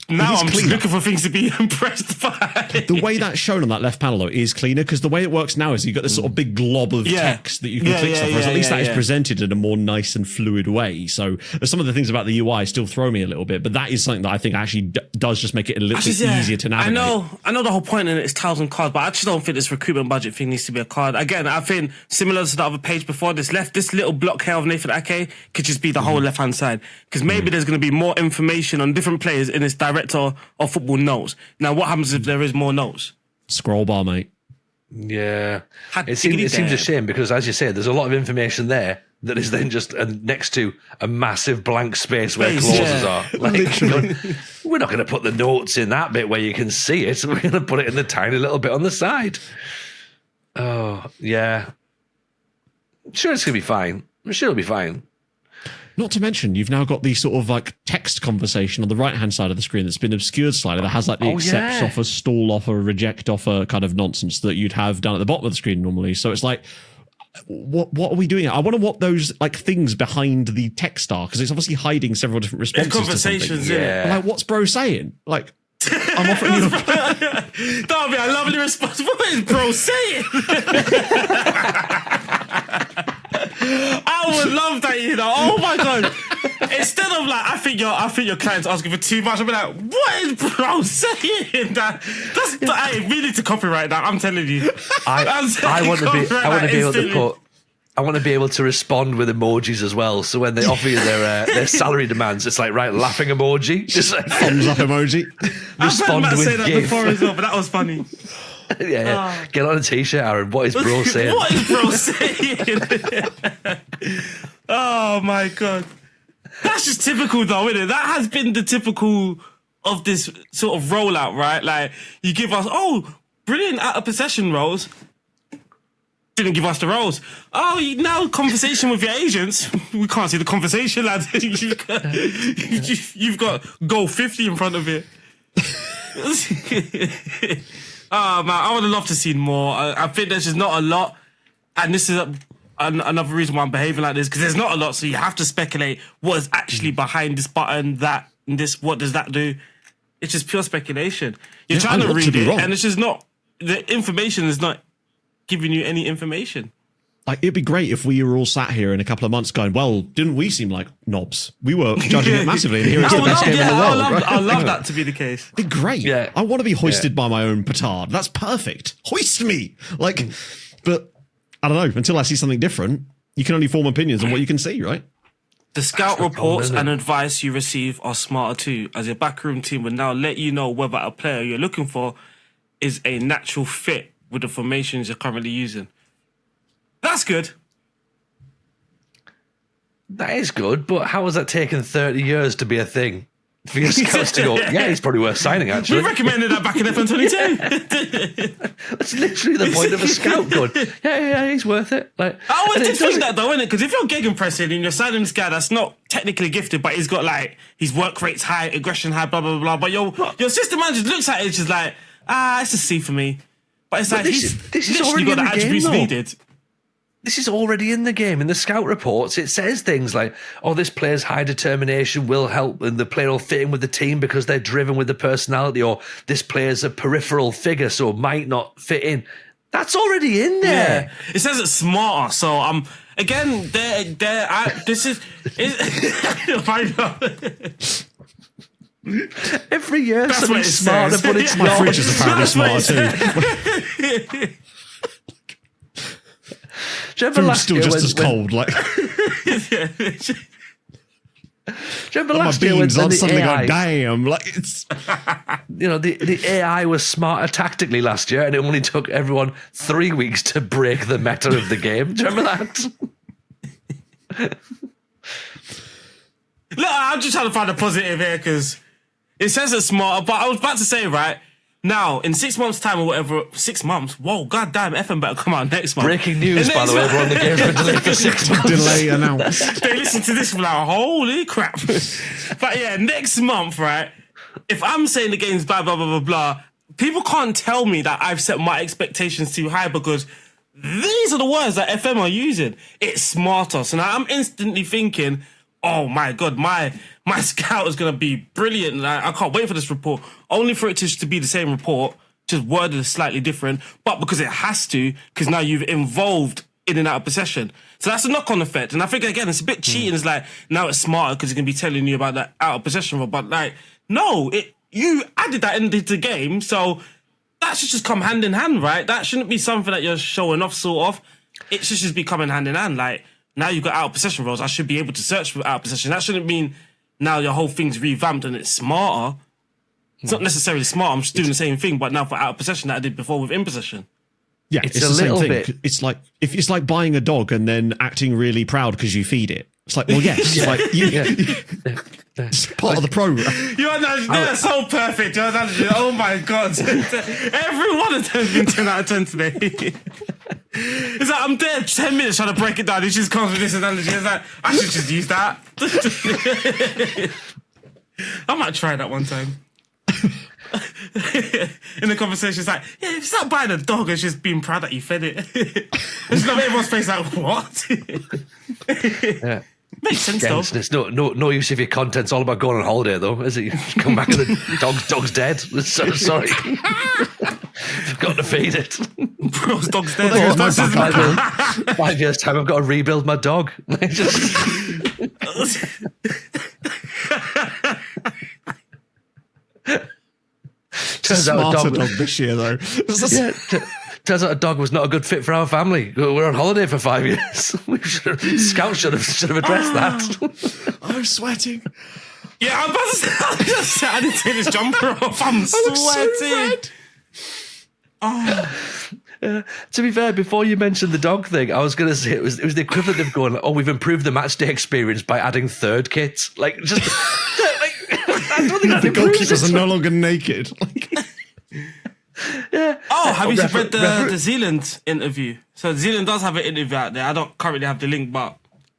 now I'm just looking for things to be impressed by. The way that's shown on that left panel, though, is cleaner because the way it works now is you've got this sort of big glob of text that you can click stuff, whereas at least that is presented in a more nice and fluid way. So some of the things about the UI still throw me a little bit, but that is something that I think actually does just make it a little bit easier to navigate. I know the whole point in it is tiles and cards, but I just don't think this recruitment budget thing needs to be a card. Again, I think similar to the other page before, this little block here of Nathan Ake could just be the whole left-hand side because maybe there's going to be more information on different players in this director of football notes. Now, what happens if there is more notes? Scroll bar, mate. Yeah. It seems a shame because, as you say, there's a lot of information there that is then just next to a massive blank space where clauses are. Like, we're not going to put the notes in that bit where you can see it. We're going to put it in the tiny little bit on the side. Oh, yeah. I'm sure it's going to be fine. I'm sure it'll be fine. Not to mention, you've now got the sort of like text conversation on the right-hand side of the screen that's been obscured slightly that has like the accepts offer, stall offer, reject offer kind of nonsense that you'd have down at the bottom of the screen normally. So it's like, what are we doing? I wonder what those like things behind the text are because it's obviously hiding several different responses. Conversations, to something. Like, what's bro saying? Like, I'm offering you. That'll be a lovely response. What is bro saying? I would love that, Oh my god! Instead of like, I think your client's asking for too much. I'll be like, what is bro saying? We need to copyright that. I'm telling you. I want to be able to respond with emojis as well. So when they offer you their salary demands, it's like laughing emoji, just like thumbs up emoji. Respond with say that GIF. Before as well, but that was funny. Yeah. Get on a t-shirt, Aaron. What is bro saying? What is bro saying? Oh my god. That's just typical though, isn't it? That has been the typical of this sort of rollout, right? Like, you give us, brilliant out of possession roles. Didn't give us the roles. Now conversation with your agents. We can't see the conversation, lads. You've got goal 50 in front of it. Oh, man, I would have loved to see more. I think there's just not a lot. And this is another reason why I'm behaving like this, because there's not a lot, so you have to speculate what is actually behind this button, what does that do? It's just pure speculation. You're trying to read it, and it's just not, the information is not giving you any information. like, it'd be great if we were all sat here in a couple of months going, well, didn't we seem like knobs? We were judging it massively, and here it's the best game in the world. I love that to be the case. It'd be great. Yeah. I want to be hoisted by my own petard. That's perfect. Hoist me. Like, but I don't know. Until I see something different, you can only form opinions on what you can see, right? The scout reports and advice you receive are smarter too, as your backroom team will now let you know whether a player you're looking for is a natural fit with the formations you're currently using. That's good. That is good, but how has that taken 30 years to be a thing? For your scouts to go, yeah, he's probably worth signing, actually. We recommended that back in FM26. That's literally the point of a scout going, yeah, he's worth it. Like, I always did think that though, innit? Because if you're gegenpressing and you're signing this guy that's not technically gifted, but he's got like, his work rate's high, aggression high, blah, blah, blah, but your system manager looks at it, it's just like, it's a C for me. But it's like, this is literally already got the in the game, attributes though. needed. This is already in the game. In the scout reports, it says things like, oh, this player's high determination will help and the player will fit in with the team because they're driven with the personality, or this player's a peripheral figure, so might not fit in. That's already in there. Yeah. It says it's smarter, so again, this is Every year That's something what it smarter, says. but it's My not. fridge is apparently smarter too. Do you remember Food's last still year just when- as cold. Like, Do you remember my last year when beans on the suddenly AI, go, damn. Like, it's the AI was smarter tactically last year, and it only took everyone 3 weeks to break the meta of the game. Do you remember that? Look, I'm just trying to find a positive here because it says it's smarter, but I was about to say, right, now, in 6 months' time or whatever, 6 months, whoa, goddamn, FM better come out next month. Breaking news, by the way, everyone. The game's been delayed for 6 months. delay announced. They listen to this and be like, holy crap. But yeah, next month, right, if I'm saying the game's blah, blah, blah, blah, blah, people can't tell me that I've set my expectations too high because these are the words that FM are using. It's smarter. So now I'm instantly thinking, oh my God, my scout is going to be brilliant. I can't wait for this report. Only for it to be the same report, just worded slightly different, but because it has to, because now you've involved in and out of possession. So that's a knock-on effect. And I think, again, it's a bit cheating. It's like, now it's smarter because it's going to be telling you about that out of possession rule. But like, no, you added that into the game, so that should just come hand in hand, right? That shouldn't be something that you're showing off, sort of. It should just be coming hand in hand. Like, now you've got out of possession roles, I should be able to search for out of possession. That shouldn't mean now your whole thing's revamped and it's smarter. It's not necessarily smart. I'm just doing the same thing, but now for out of possession that I did before with in possession. Yeah, It's it's a the same little thing. bit- It's like it's like buying a dog and then acting really proud because you feed it. It's like, well, yes, like it's part of the program. Your analogy, they're so perfect. Your analogy, oh my God. Every one of them has been 10 out of 10 today. It's like, I'm there 10 minutes trying to break it down. It just comes with this analogy. It's like, I should just use that. I might try that one time. In the conversation, it's like, yeah, if it's not buying a dog, it's just being proud that you fed it. It's not everyone's face like, what? Yeah. Makes sense, Again, though. it's no use if your content's all about going on holiday, though, is it? You come back and the dog's dead. So sorry. Forgot to feed it. Bro's dog's dead. Well, there goes my Dog's backup. 5 years' time, I've got to rebuild my dog. Just- turns out Smarter a dog. dog this year, though. Yeah, turns out a dog was not a good fit for our family. We're on holiday for 5 years. Scouts should have addressed that. I'm sweating. Yeah, I'm about to say, I didn't take this jumper off. I'm look so sweating. red. To be fair, before you mentioned the dog thing, I was going to say it was the equivalent of going, oh, we've improved the match day experience by adding third kits. Like, just... I don't think The that improves goalkeepers it. are no longer naked. Yeah. Oh, have you Refer- read the Zealand interview? So Zealand does have an interview out there. I don't currently have the link, but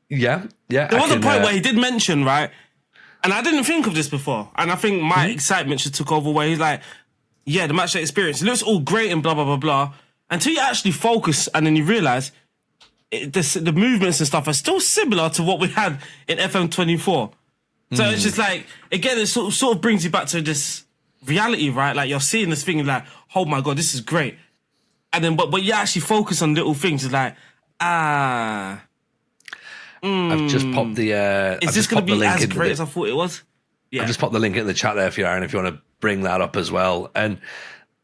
Yeah. there was a point where he did mention, right? And I didn't think of this before. And I think my excitement just took over where he's like, yeah, the match day experience, it looks all great and blah, blah, blah, blah. Until you actually focus and then you realise the movements and stuff are still similar to what we had in FM24. So it's just like, again, it sort of brings you back to this reality, right? Like you're seeing this thing and like, oh my God, this is great. And then, but you actually focus on little things. It's like, Ah. I've just popped the. Is this going to be as great as I thought it was? Yeah. I've just popped the link in the chat there for you, Aaron, if you want to bring that up as well. And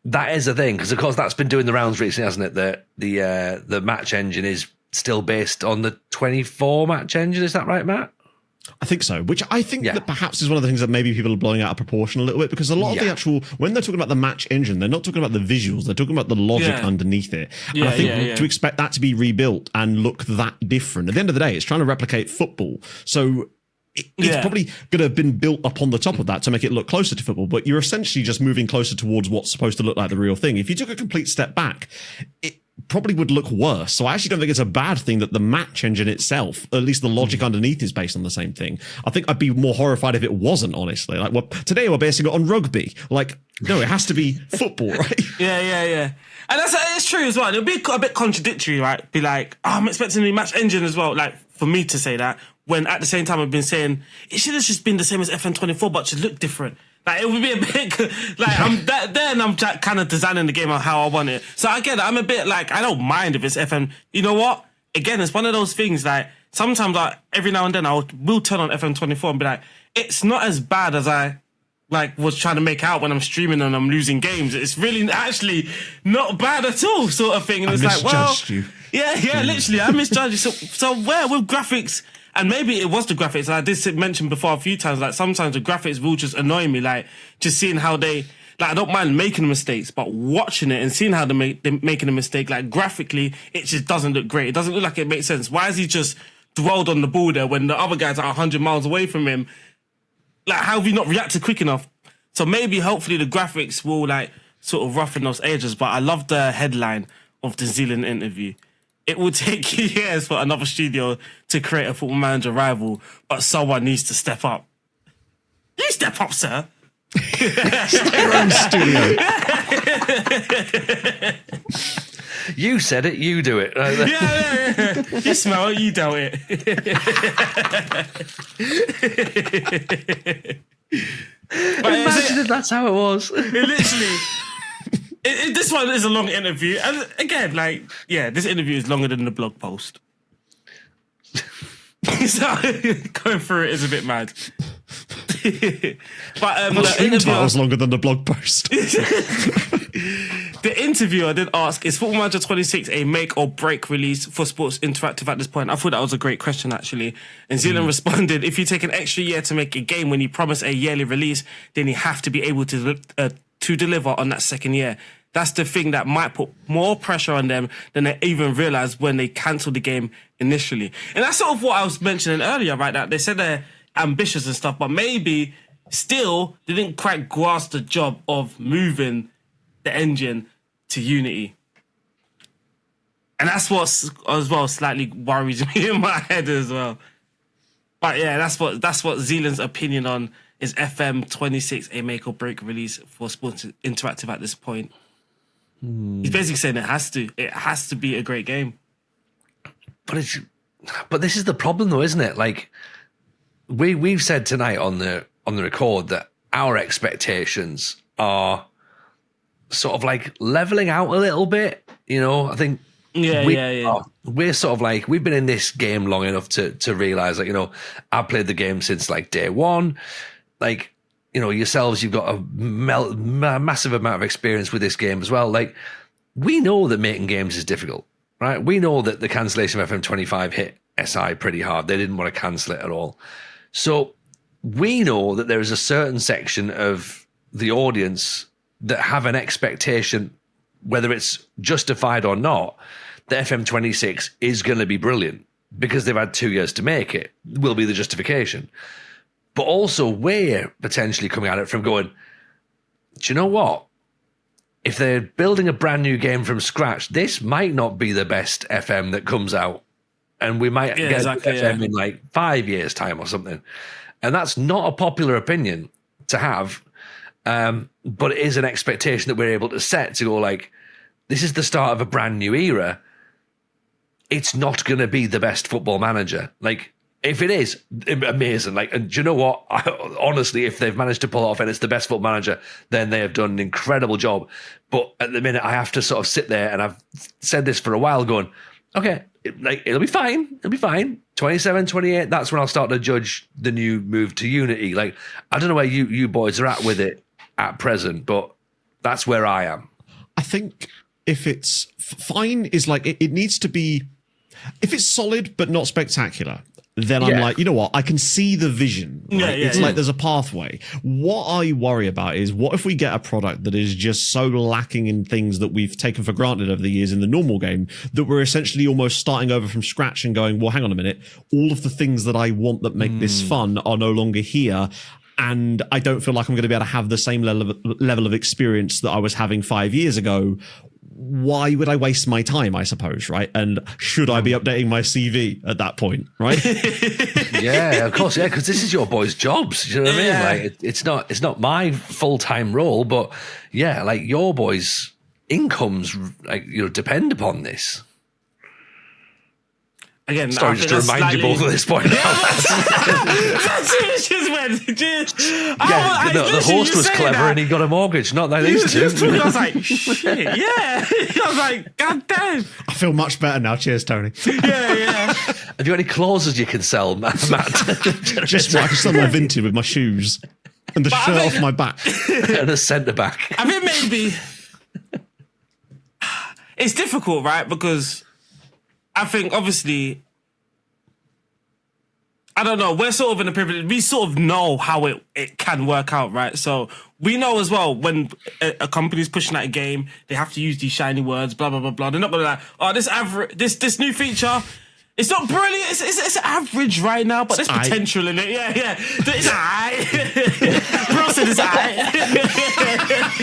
that is the thing, because of course that's been doing the rounds recently, hasn't it? That the match engine is still based on the 24 match engine. Is that right, Matt? I think so, which I think that perhaps is one of the things that maybe people are blowing out of proportion a little bit, because a lot of the actual, when they're talking about the match engine, they're not talking about the visuals, they're talking about the logic underneath it. And I think to expect that to be rebuilt and look that different, at the end of the day, it's trying to replicate football. So it's probably going to have been built up on the top of that to make it look closer to football, but you're essentially just moving closer towards what's supposed to look like the real thing. If you took a complete step back, it probably would look worse. So I actually don't think it's a bad thing that the match engine itself, at least the logic underneath, is based on the same thing. I think I'd be more horrified if it wasn't, honestly. Like, well, today we're basing it on rugby. Like, no, it has to be football, right? Yeah. And it's true as well. It'll be a bit contradictory, right? Be like, I'm expecting a match engine as well. Like, for me to say that, when at the same time I've been saying it should have just been the same as FM24, but should look different. Like, it would be a bit like I'm kind of designing the game on how I want it. So I get it. I'm a bit like, I don't mind if it's FM. You know what? Again, it's one of those things. Like, sometimes, like, every now and then will turn on FM24 and be like, it's not as bad as I was trying to make out when I'm streaming and I'm losing games. It's really actually not bad at all, sort of thing. And it's like, well, you. Yeah, literally, I misjudged you. So where with graphics? And maybe it was the graphics. And I did mention before a few times, like, sometimes the graphics will just annoy me. Like, just seeing how they, like, I don't mind making mistakes, but watching it and seeing how they're making a mistake, like, graphically, it just doesn't look great. It doesn't look like it makes sense. Why has he just dwelled on the ball there when the other guys are 100 miles away from him? Like, how have you not reacted quick enough? So maybe, hopefully, the graphics will, like, sort of roughen those edges. But I love the headline of the Zealand interview. It will take years for another studio to create a Football Manager rival, but someone needs to step up. You step up, sir. Your own studio. You said it, you do it. Yeah. You smell it, you do it. Imagine if that's how it was. It literally... this one is a long interview. And again, like, this interview is longer than the blog post. So going through it is a bit mad. But the interview was longer than the blog post. The interviewer did ask, is Football Manager 26 a make or break release for Sports Interactive at this point? I thought that was a great question, actually. And Zealand responded, if you take an extra year to make a game when you promise a yearly release, then you have to be able to deliver on that second year. That's the thing that might put more pressure on them than they even realised when they cancelled the game initially. And that's sort of what I was mentioning earlier, right? That they said they're ambitious and stuff, but maybe still they didn't quite grasp the job of moving the engine to Unity. And that's what, as well, slightly worries me in my head as well. But yeah, that's what Zealand's opinion on is FM26 a make or break release for Sports Interactive at this point. He's basically saying it has to be a great game. But this is the problem, though, isn't it? Like, we've said tonight on the record that our expectations are sort of like leveling out a little bit. You know, I think we're sort of like, we've been in this game long enough to realize, like, you know, I've played the game since like day one. Like, you know, yourselves, you've got a massive amount of experience with this game as well. Like, we know that making games is difficult, right? We know that the cancellation of FM25 hit SI pretty hard. They didn't want to cancel it at all. So we know that there is a certain section of the audience that have an expectation, whether it's justified or not, that FM26 is going to be brilliant because they've had 2 years to make it, will be the justification. But also we're potentially coming at it from going, do you know what? If they're building a brand new game from scratch, this might not be the best FM that comes out. And we might get FM in like 5 years' time or something. And that's not a popular opinion to have. But it is an expectation that we're able to set to go like, this is the start of a brand new era. It's not going to be the best Football Manager. Like, if it is, amazing. Like, and do you know what? Honestly, if they've managed to pull it off and it's the best Football Manager, then they have done an incredible job. But at the minute, I have to sort of sit there, and I've said this for a while, going, okay, it'll be fine. It'll be fine. 27, 28, that's when I'll start to judge the new move to Unity. Like, I don't know where you boys are at with it at present, but that's where I am. I think if it's fine is like, it needs to be, if it's solid but not spectacular, then I'm like, you know what? I can see the vision. Right? It's like there's a pathway. What I worry about is what if we get a product that is just so lacking in things that we've taken for granted over the years in the normal game that we're essentially almost starting over from scratch and going, well, hang on a minute. All of the things that I want that make this fun are no longer here. And I don't feel like I'm going to be able to have the same level of experience that I was having 5 years ago. Why would I waste my time, I suppose, right? And should I be updating my CV at that point, right? Yeah, of course, yeah, because this is your boys' jobs. You know what I mean? Like, it's not my full-time role, but yeah, like your boys' incomes, like, depend upon this. Again, sorry, just to remind you both at this point. The host was clever and he got a mortgage, not that these two. I was like, shit, yeah. I was like, God damn. I feel much better now. Cheers, Tony. Yeah. Have you got any clothes you can sell, Matt? Just I can sell my Vinted with my shoes and the shirt off my back. And a centre back. I mean, maybe it's difficult, right? Because I think, obviously, I don't know, we're sort of in a privilege. We sort of know how it can work out, right? So we know as well when a company's pushing out a game, they have to use these shiny words, blah, blah, blah, blah. They're not going to be like, oh, this new feature, it's not brilliant. It's average right now, but there's potential in it. Yeah. It's Bro said it's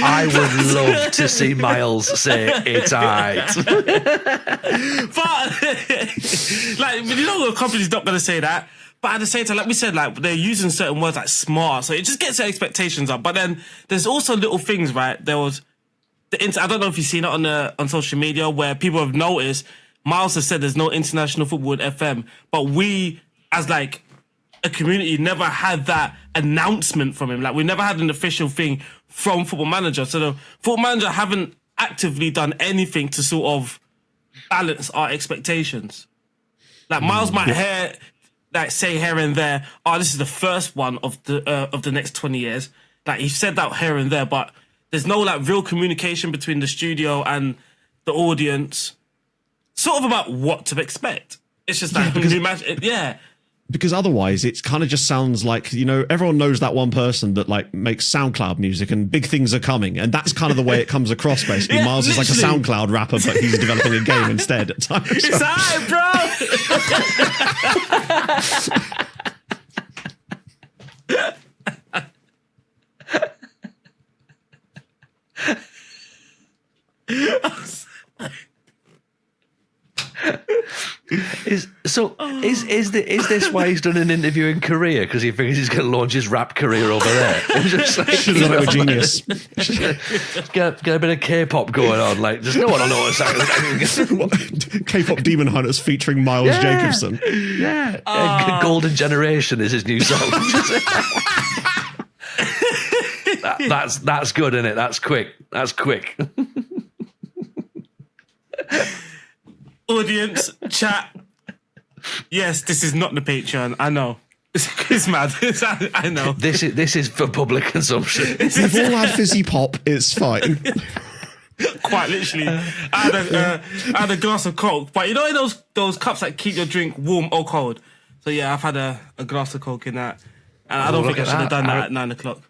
I would love to see Miles say it's aight. But like, the company's not going to say that. But at the same time, like we said, like they're using certain words like smart, so it just gets their expectations up. But then there's also little things, right? There was I don't know if you've seen it on social media where people have noticed. Miles has said there's no international football in FM, but we, as like a community, never had that announcement from him. Like we never had an official thing from Football Manager. So the Football Manager haven't actively done anything to sort of balance our expectations. Like Miles might say here and there, oh, this is the first one of the next 20 years. Like he said that here and there, but there's no like real communication between the studio and the audience. Sort of about what to expect. It's just like, because otherwise it kind of just sounds like, everyone knows that one person that like makes SoundCloud music and big things are coming. And that's kind of the way it comes across, basically. Miles is like a SoundCloud rapper, but he's developing a game instead at times. It's alright, bro. Is this why he's done an interview in Korea? Because he figures he's going to launch his rap career over there. Should have done it with Genius. Get a bit of K-pop going on. Like, there's no one I know what's happening. K-pop Demon Hunters featuring Miles Jacobson. Yeah. Golden Generation is his new song. That's good, isn't it? That's quick. Audience, chat. Yes, this is not the Patreon. I know. It's mad. I know. This is for public consumption. We've all had fizzy pop. It's fine. Quite literally. I had a glass of Coke. But those cups that keep your drink warm or cold? So yeah, I've had a glass of Coke in that. And I don't think I should have done that at 9 o'clock.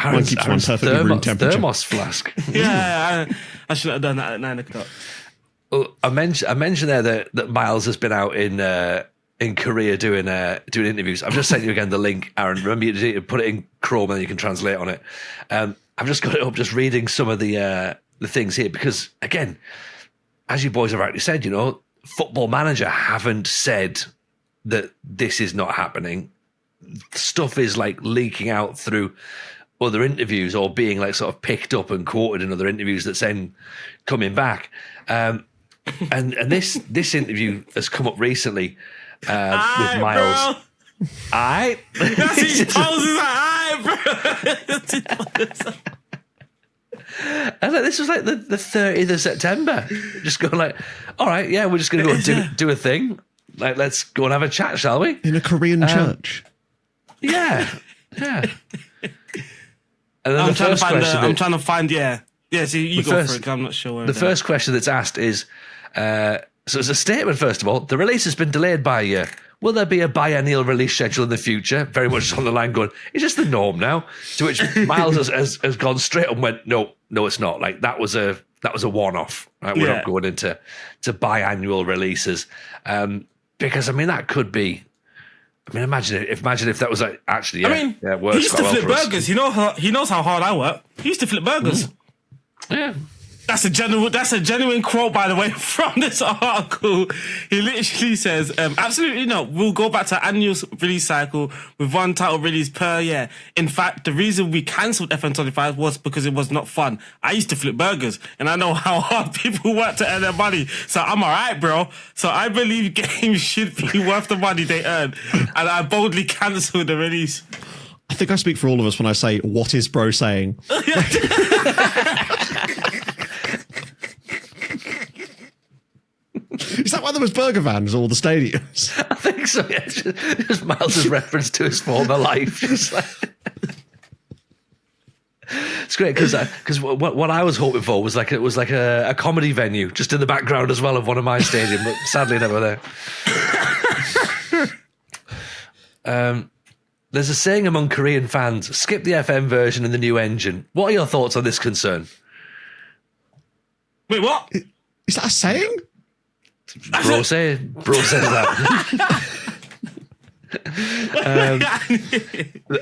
One keeps one perfectly room temperature. Thermos flask. Yeah, I should have done that at 9 o'clock. I mentioned there that Miles has been out in Korea doing interviews. I've just sent you again the link, Aaron. Remember, you put it in Chrome and you can translate on it. I've just got it up, just reading some of the things here because, again, as you boys have rightly said, Football Manager haven't said that this is not happening. Stuff is like leaking out through other interviews or being like sort of picked up and quoted in other interviews that's then coming back. And this interview has come up recently with Miles. Aye, that's his poses. Aye, bro. And like, this was like the 30th of September. Just going like, all right, yeah, we're just going to go and do a thing. Like, let's go and have a chat, shall we? In a Korean church. Yeah. And then I'm trying to find. Yeah. So you go for it. 'Cause I'm not sure. The first question that's asked is, so it's a statement. First of all, the release has been delayed by a year. Will there be a biennial release schedule in the future? Very much on the line going, it's just the norm now. To which Miles has gone straight and went, no, it's not. Like that was a one-off. Right? We're not going into biannual releases. Because I mean that could be. I mean, imagine if that was like actually. Yeah, it works. He used to flip burgers. He knows how hard I work. He used to flip burgers. Yeah. That's a genuine quote, by the way, from this article. He literally says, absolutely not. We'll go back to annual release cycle with one title release per year. In fact, the reason we cancelled FM25 was because it was not fun. I used to flip burgers, and I know how hard people work to earn their money. So I'm all right, bro. So I believe games should be worth the money they earn. And I boldly cancelled the release. I think I speak for all of us when I say, what is bro saying? Is that why there was burger vans all the stadiums? I think so. Yeah, just Miles' reference to his former life. Just like it's great because what I was hoping for was like a comedy venue just in the background as well of one of my stadiums, but sadly never there. There's a saying among Korean fans: skip the FM version and the new engine. What are your thoughts on this concern? Wait, what? Is that a saying? Bro says that.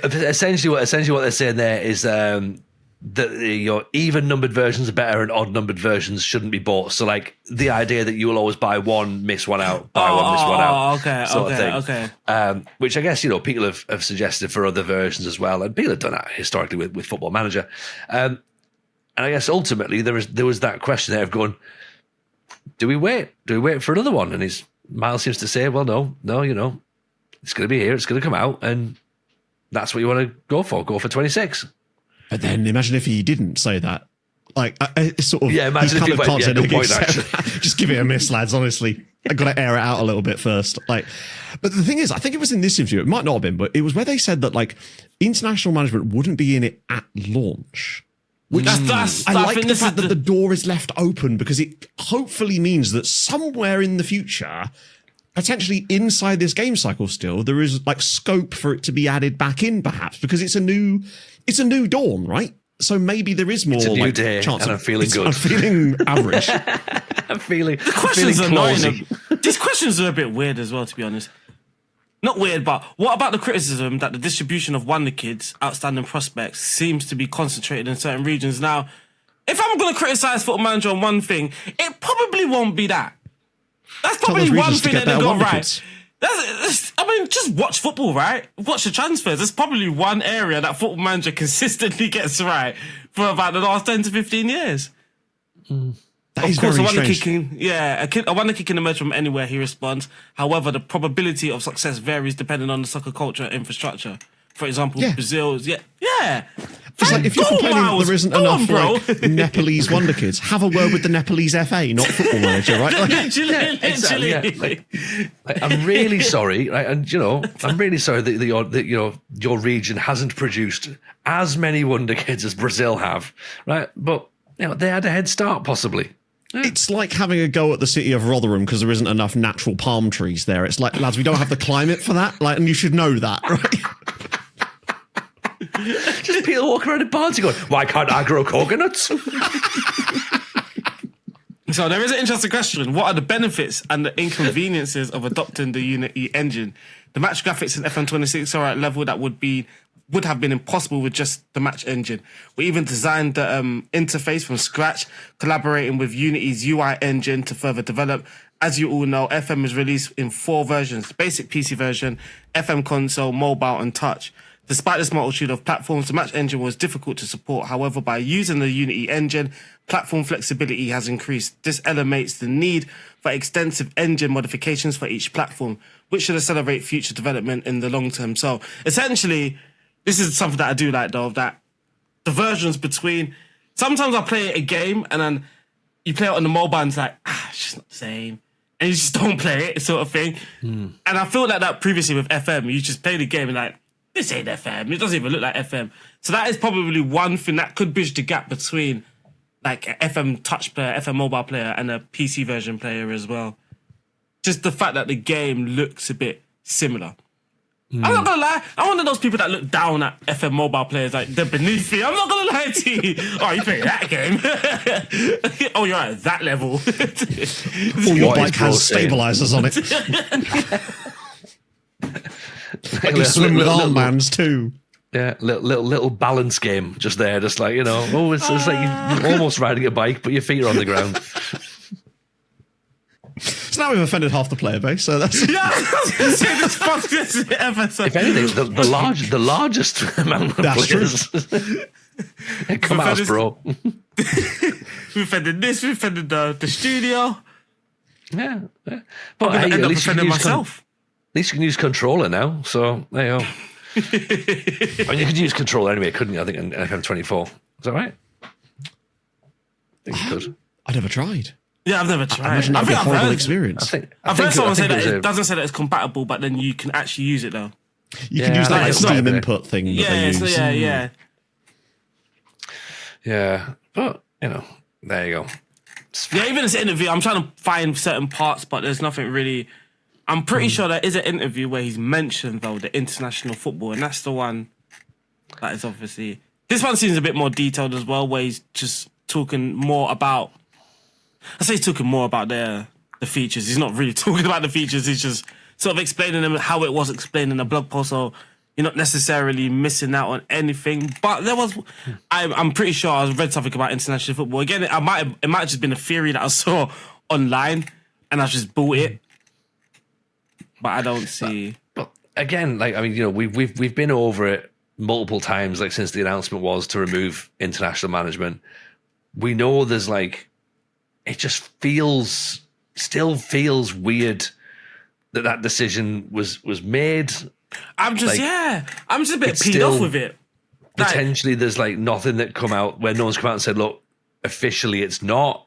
Essentially what they're saying there is that your even numbered versions are better and odd numbered versions shouldn't be bought. So like the idea that you will always buy one, miss one out, miss one out. Okay. Which I guess people have suggested for other versions as well, and people have done that historically with Football Manager. And I guess ultimately there was that question there of going, do we wait? Do we wait for another one? And Miles seems to say, well, no, it's going to be here. It's going to come out. And that's what you want to go for. Go for 26. But then imagine if he didn't say that. Like, it's sort of, imagine if he went, good point, actually. Just give it a miss, lads, honestly. I've got to air it out a little bit first. But the thing is, I think it was in this interview, it might not have been, but it was where they said that, like, international management wouldn't be in it at launch. Which I like the fact that the door is left open because it hopefully means that somewhere in the future, potentially inside this game cycle still, there is like scope for it to be added back in perhaps because it's a new dawn, right? So maybe there is more it's a new day, chance and I'm feeling good. I'm feeling average. I'm feeling the questions are annoying. These questions are a bit weird as well, to be honest. Not weird, but what about the criticism that the distribution of wonder kids, outstanding prospects, seems to be concentrated in certain regions? Now, if I'm going to criticise Football Manager on one thing, it probably won't be that. That's probably one thing that they got right. Just watch football, right? Watch the transfers. There's probably one area that Football Manager consistently gets right for about the last 10 to 15 years. That is very strange. A wonder kick can emerge from anywhere, he responds. However, the probability of success varies depending on the soccer culture and infrastructure. For example, Brazil's... Yeah. It's like if you're complaining there isn't enough Nepalese wonder kids, have a word with the Nepalese FA, not Football Manager, right? Literally. I'm really sorry, right? And I'm really sorry that your region hasn't produced as many wonder kids as Brazil have, right? But they had a head start, possibly. It's like having a go at the city of Rotherham because there isn't enough natural palm trees there. It's like, lads, we don't have the climate for that, and you should know that, right? Just people walking around in Barnsley going, why can't I grow coconuts? So there is an interesting question. What are the benefits and the inconveniences of adopting the Unity engine? The match graphics in FM26 are at a level that would have been impossible with just the match engine. We even designed the interface from scratch, collaborating with Unity's UI engine to further develop. As you all know, FM is released in 4 versions: basic PC version, FM console, mobile, and touch. Despite this multitude of platforms, the match engine was difficult to support. However, by using the Unity engine, platform flexibility has increased. This eliminates the need for extensive engine modifications for each platform, which should accelerate future development in the long term. So essentially, this is something that I do like, though, that the versions between sometimes I play a game and then you play it on the mobile and it's like, it's just not the same. And you just don't play it, sort of thing. And I feel like that previously with FM. You just play the game and like, this ain't FM. It doesn't even look like FM. So that is probably one thing that could bridge the gap between like an FM touch player, FM mobile player, and a PC version player as well. Just the fact that the game looks a bit similar. I'm not gonna lie, I'm one of those people that look down at FM mobile players like they're beneath me. I'm not gonna lie to you. Oh, you play that game? Oh, you're at that level. Your bike has stabilizers on it. Like you swim with armbands too. Yeah, little balance game just there, just like, you know, it's like you're almost riding a bike, but your feet are on the ground. So now we've offended half the player base, so that's... Yeah, I was going to say this podcast episode. If anything, the largest amount of players. Come at us, bro. We've offended this, we've offended the studio. Yeah. But I'm hey, end up offending myself. At least you can use controller now, so there you go. I mean, you could use controller anyway, couldn't you? I think in FM24. Is that right? I think you could. I never tried. Yeah, I've never tried. I imagine that'd be a horrible experience. I've heard someone say that it doesn't say that it's compatible, but then you can actually use it though. You can use that like Steam input thing that they use. Yeah. But, you know, there you go. Yeah, even this interview, I'm trying to find certain parts, but there's nothing really... I'm pretty sure there is an interview where he's mentioned, though, the international football, and that's the one that is obviously... This one seems a bit more detailed as well, where he's just talking more about... I say he's talking more about the features. He's not really talking about the features. He's just sort of explaining them how it was explained in the blog post, so you're not necessarily missing out on anything. But there was... I'm pretty sure I read something about international football. Again, it might have just been a theory that I saw online, and I just bought it. But I don't see. But again, like, I mean, you know, we've been over it multiple times, like since the announcement was to remove international management. We know there's like, it just still feels weird that decision was made. I'm just a bit peed off with it. Potentially, there's like nothing that come out where no one's come out and said, look, officially, it's not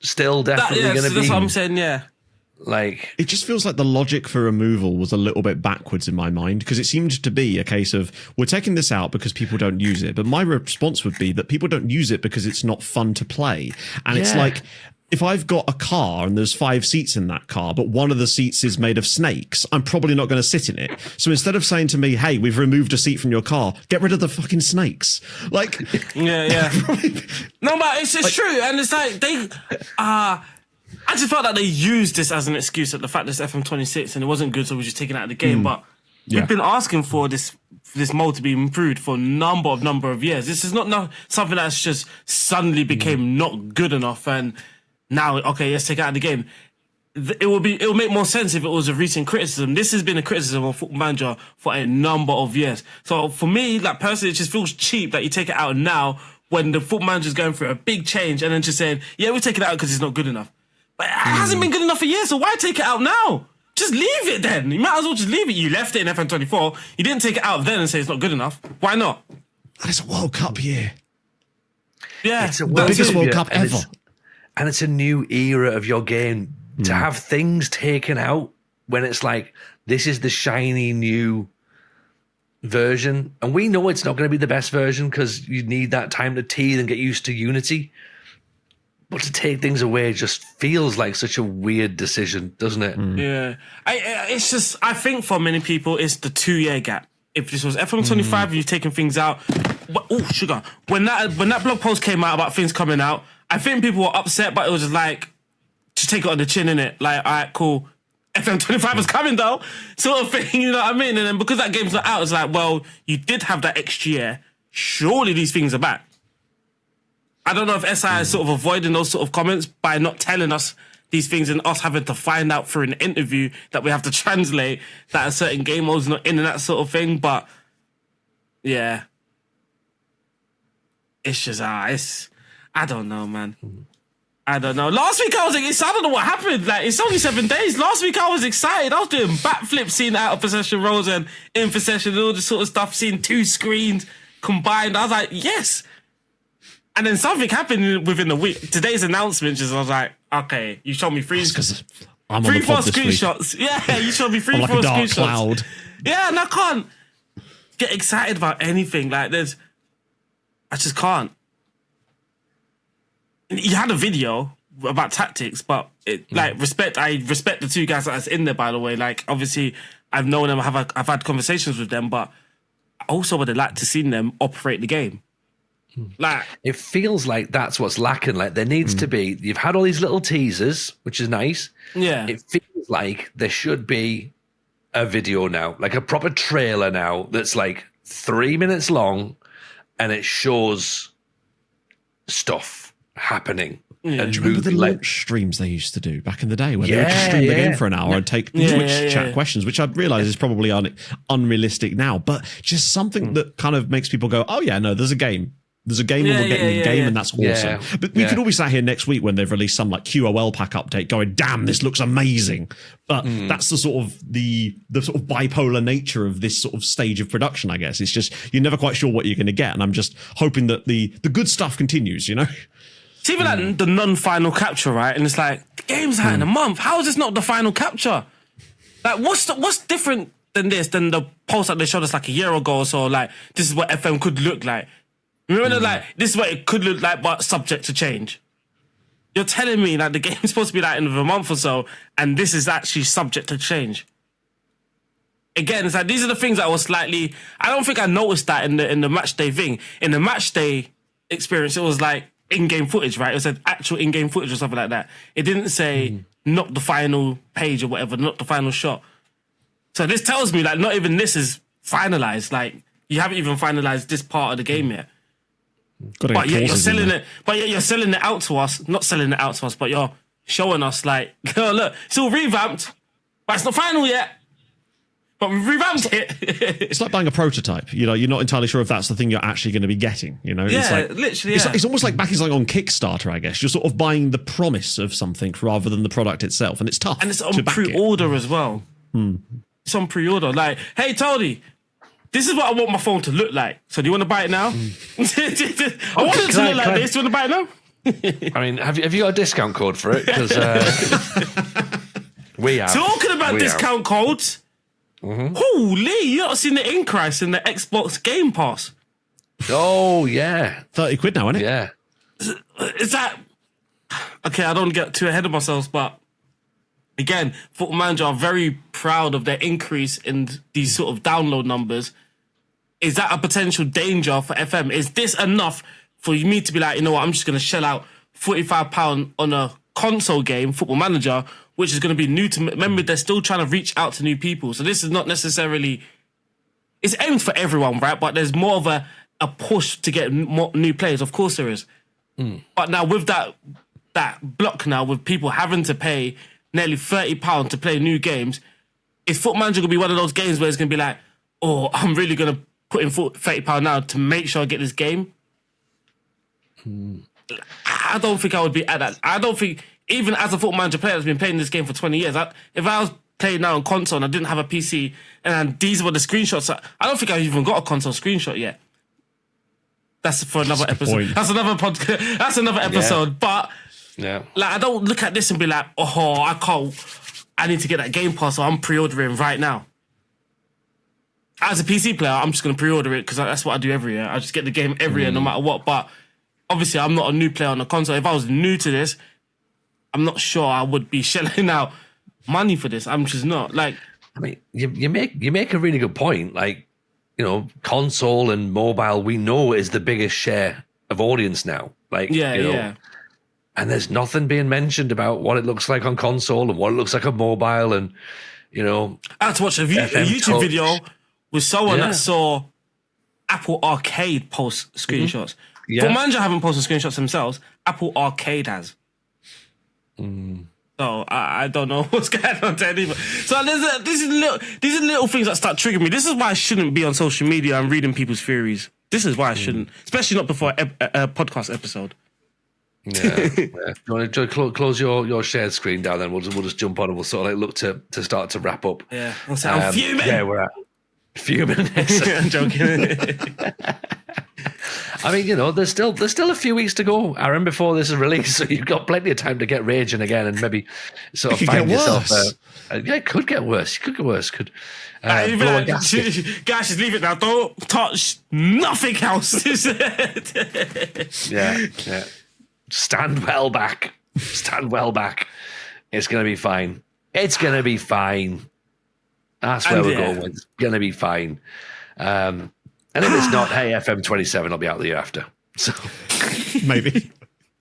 still definitely going to be. That's what I'm saying. Yeah. Like, it just feels like the logic for removal was a little bit backwards in my mind, because it seemed to be a case of we're taking this out because people don't use it. But my response would be that people don't use it because it's not fun to play. And it's like, if I've got a car and there's 5 seats in that car, but one of the seats is made of snakes, I'm probably not going to sit in it. So instead of saying to me, hey, we've removed a seat from your car, get rid of the fucking snakes. Like, yeah. No, but it's true. And it's like I just felt like they used this as an excuse at the fact that it's FM26 and it wasn't good, so we're just taking it out of the game. But we've been asking for this mode to be improved for a number of years. This is not something that's just suddenly became not good enough and now, okay, let's take it out of the game. It will make more sense if it was a recent criticism. This has been a criticism of Football Manager for a number of years. So for me, like personally, it just feels cheap that you take it out now when the Football Manager is going through a big change and then just saying, yeah, we'll take it out because it's not good enough. But it hasn't been good enough for years, so why take it out now? Just leave it then. You might as well just leave it. You left it in FM24. You didn't take it out then and say it's not good enough. Why not? And it's a World Cup year. Yeah. It's the biggest World Cup ever. And it's a new era of your game. To have things taken out when it's like, this is the shiny new version. And we know it's not going to be the best version because you need that time to teethe and get used to Unity. But to take things away just feels like such a weird decision, doesn't it? Yeah. It's just, I think for many people, it's the 2-year gap. If this was FM25 and you've taken things out, sugar. When that blog post came out about things coming out, I think people were upset, but it was just like, just take it on the chin, innit? Like, all right, cool. FM25 is coming though, sort of thing, you know what I mean? And then because that game's not out, it's like, well, you did have that extra year. Surely these things are back. I don't know if SI is sort of avoiding those sort of comments by not telling us these things and us having to find out through an interview that we have to translate that a certain game mode's not in and that sort of thing. But yeah, it's just, I don't know, man. I don't know. Last week I was excited. I don't know what happened. Like, it's only 7 days. Last week I was excited. I was doing backflips, seeing out of possession roles and in possession and all this sort of stuff, seeing 2 screens combined. I was like, yes. And then something happened within the week. Today's announcement is I was like, okay, you showed me three, Because I'm on four the pod this week. screenshots. Yeah, you showed me I'm like four a dark screenshots. cloud. Yeah, and I can't get excited about anything. Like I just can't. You had a video about tactics, but I respect the two guys that's in there, by the way. Like, obviously, I've known them, I've had conversations with them, but I also would have liked to seen them operate the game. Like, it feels like that's what's lacking. Like, there needs to be, you've had all these little teasers, which is nice. yeah. It feels like there should be a video now, like a proper trailer now that's like 3 minutes long, and it shows stuff happening. Yeah. And Do you remember the like, launch streams they used to do back in the day where they would just stream the game for an hour and take Twitch chat questions, which I realise is probably unrealistic now, but just something that kind of makes people go, oh yeah, no, there's a game. There's a game and we're getting a game and that's awesome. Yeah. But we could all be sat here next week when they've released some like QOL pack update going, damn, this looks amazing. But that's the sort of the sort of bipolar nature of this sort of stage of production, I guess. It's just, you're never quite sure what you're going to get. And I'm just hoping that the good stuff continues, you know? It's even like the non-final capture, right? And it's like, the game's out in a month. How is this not the final capture? Like, what's different than this, than the post that they showed us like a year ago or so? Like, this is what FM could look like. Remember, like, this is what it could look like, but subject to change. You're telling me that the game's supposed to be like in a month or so, and this is actually subject to change. Again, it's like, these are the things that was slightly, I don't think I noticed that in the match day thing. In the match day experience, it was like in-game footage, right? It was an actual in-game footage or something like that. It didn't say not the final page or whatever, not the final shot. So this tells me like not even this is finalized. Like, you haven't even finalized this part of the game yet. But yet you're selling it. But yet you're selling it out to us. Not selling it out to us, but you're showing us like, oh, look, it's all revamped, but it's not final yet. But we revamped it. It's like buying a prototype. You know, you're not entirely sure if that's the thing you're actually going to be getting. You know, Yeah, it's like, literally. It's almost like backing something on Kickstarter. I guess you're sort of buying the promise of something rather than the product itself, and it's tough. And it's to on back pre-order as well. It's on pre-order. Like, hey, Tony, this is what I want my phone to look like. So do you want to buy it now? I want it to look like this. Do you want to buy it now? I mean, have you got a discount code for it? Because we have. Talking about discount codes. Holy, you not seen the increase in the Xbox Game Pass? Oh yeah, £30 now, isn't it? yeah. Is that okay? I don't get too ahead of myself, but again, Football Manager are very proud of their increase in these sort of download numbers. Is that a potential danger for FM? Is this enough for me to be like, you know what, I'm just going to shell out £45 on a console game, Football Manager, which is going to be new to me? Remember, they're still trying to reach out to new people. So this is not necessarily, it's aimed for everyone, right? But there's more of a push to get more new players. Of course there is. But now with that block now, with people having to pay nearly £30 to play new games, is Foot Manager going to be one of those games where it's going to be like, oh, I'm really going to put in £30 now to make sure I get this game? I don't think I would be at that. I don't think, even as a Foot Manager player that's been playing this game for 20 years, if I was playing now on console and I didn't have a PC and these were the screenshots, I don't think I've even got a console screenshot yet. That's for another episode. That's another podcast. That's another episode. Yeah. But like, I don't look at this and be like, oh, I need to get that Game Pass, so I'm pre-ordering right now. As a PC player, I'm just going to pre-order it because that's what I do every year. I just get the game every year, no matter what. But obviously, I'm not a new player on the console. If I was new to this, I'm not sure I would be shelling out money for this. I'm just not. Like, I mean, you make a really good point. Like, you know, console and mobile, we know is the biggest share of audience now. Like, you know, and there's nothing being mentioned about what it looks like on console and what it looks like on mobile, and you know, I had to watch a YouTube video with someone that saw Apple Arcade post screenshots. For Manager haven't posted screenshots themselves. Apple Arcade has. So I don't know what's going on to anyone. So these are little things that start triggering me. This is why I shouldn't be on social media and reading people's theories. This is why I shouldn't, especially not before a podcast episode. Yeah. Do you want to close your shared screen down? Then we'll just jump on and we'll sort of like look to start to wrap up. Yeah, I'm fuming. Yeah, we're at fuming. I'm joking. I mean, there's still a few weeks to go, Aaron, before this is released, so you've got plenty of time to get raging again and maybe sort of find yourself. It could get worse. It could get worse. Could blow a gasket. Guys, just leave it now. Don't touch nothing else. Yeah. Stand well back. Stand well back. It's going to be fine. It's going to be fine. That's where we're going with. It's going to be fine. And if it's not, hey, FM27 will be out the year after. So Maybe.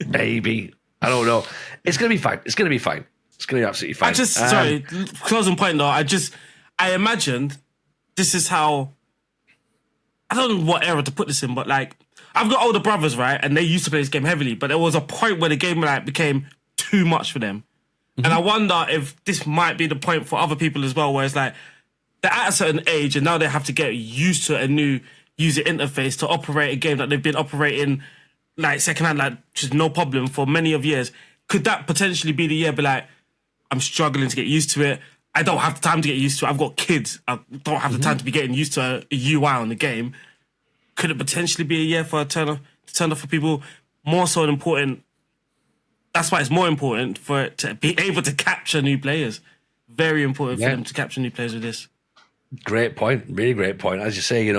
I don't know. It's going to be fine. It's going to be fine. It's going to be absolutely fine. Sorry, closing point though. I imagined this is how, I don't know what era to put this in, but like, I've got older brothers, right? And they used to play this game heavily, but there was a point where the game like became too much for them. Mm-hmm. And I wonder if this might be the point for other people as well, where it's like, they're at a certain age and now they have to get used to a new user interface to operate a game that they've been operating like secondhand, like just no problem for many of years. Could that potentially be the year? Be like, I'm struggling to get used to it. I don't have the time to get used to it. I've got kids. I don't have the time to be getting used to a UI on the game. Could it potentially be a year for a turn off for people? More so important. That's why it's more important for it to be able to capture new players. Very important for them to capture new players with this. Great point. Really great point. As you say,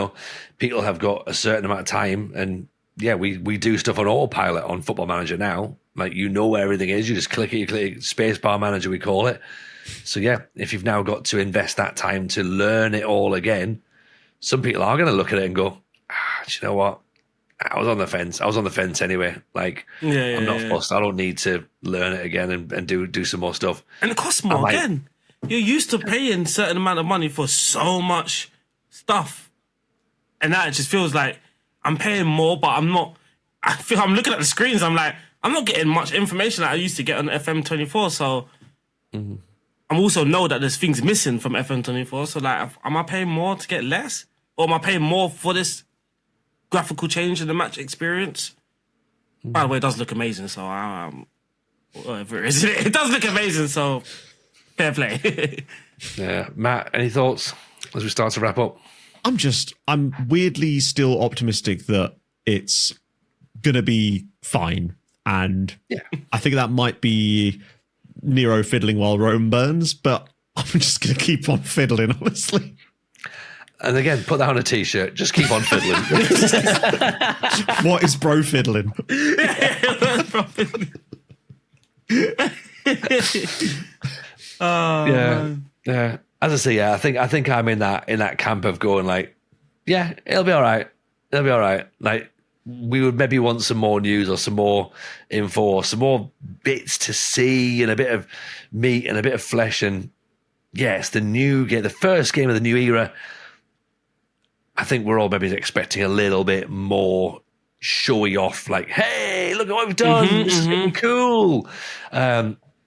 people have got a certain amount of time, and we do stuff on autopilot on Football Manager now. Like, where everything is. You just click it, you click Spacebar Manager, we call it. So if you've now got to invest that time to learn it all again, some people are going to look at it and go, do you know what? I was on the fence anyway. Like, I'm not fussed. I don't need to learn it again and do some more stuff. And it costs more again. You're used to paying a certain amount of money for so much stuff. And now it just feels like I'm paying more, but I'm not. I feel I'm looking at the screens, I'm like, I'm not getting much information that I used to get on FM24. So I'm also know that there's things missing from FM24. So like, am I paying more to get less? Or am I paying more for this graphical change in the match experience? By the way, it does look amazing. So whatever it is, it does look amazing. So fair play. Yeah, Matt, any thoughts as we start to wrap up? I'm weirdly still optimistic that it's gonna be fine, and I think that might be Nero fiddling while Rome burns, but I'm just gonna keep on fiddling, honestly. And again, put that on a t-shirt. Just keep on fiddling. What is bro fiddling? Yeah. As I say, I think I'm in that camp of going like, it'll be all right. It'll be all right. Like, we would maybe want some more news or some more info or some more bits to see and a bit of meat and a bit of flesh. And it's the new game, the first game of the new era. I think we're all maybe expecting a little bit more showy off, like, hey, look at what we've done. This is really cool.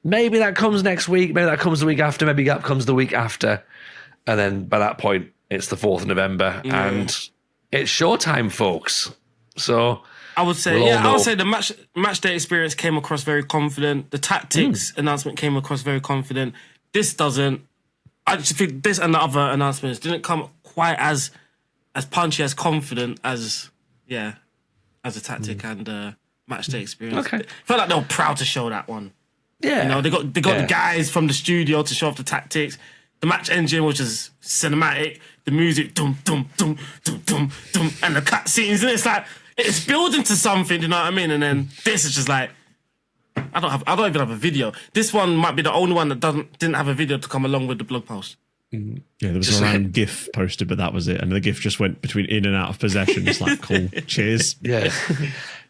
Maybe that comes next week. Maybe that comes the week after. Maybe that comes the week after. And then by that point, it's the 4th of November and it's showtime, folks. So I would say, I would say the match day experience came across very confident. The tactics announcement came across very confident. This doesn't. I just think this and the other announcements didn't come quite as punchy, as confident as a tactic and match day experience. Okay. I felt like they were proud to show that one. Yeah, they got the guys from the studio to show off the tactics, the match engine, which is cinematic, the music, dum dum dum dum dum dum, and the cutscenes, and it's like it's building to something. You know what I mean? And then this is just like I don't even have a video. This one might be the only one that didn't have a video to come along with the blog post. Yeah, there was a random GIF posted, but that was it, and the GIF just went between in and out of possession. It's like, cool, cheers. Yeah.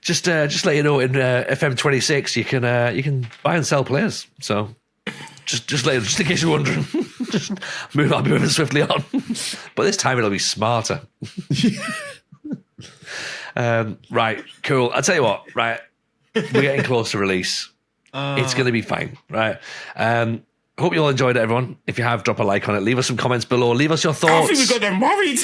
Just let you know, in FM26 you can buy and sell players. So just in case you're wondering, I'll be moving swiftly on. But this time it'll be smarter. Right, cool. I'll tell you what. Right, we're getting close to release. It's going to be fine. Right. hope you all enjoyed it, everyone. If you have, drop a like on it. Leave us some comments below. Leave us your thoughts. I think we got them worried.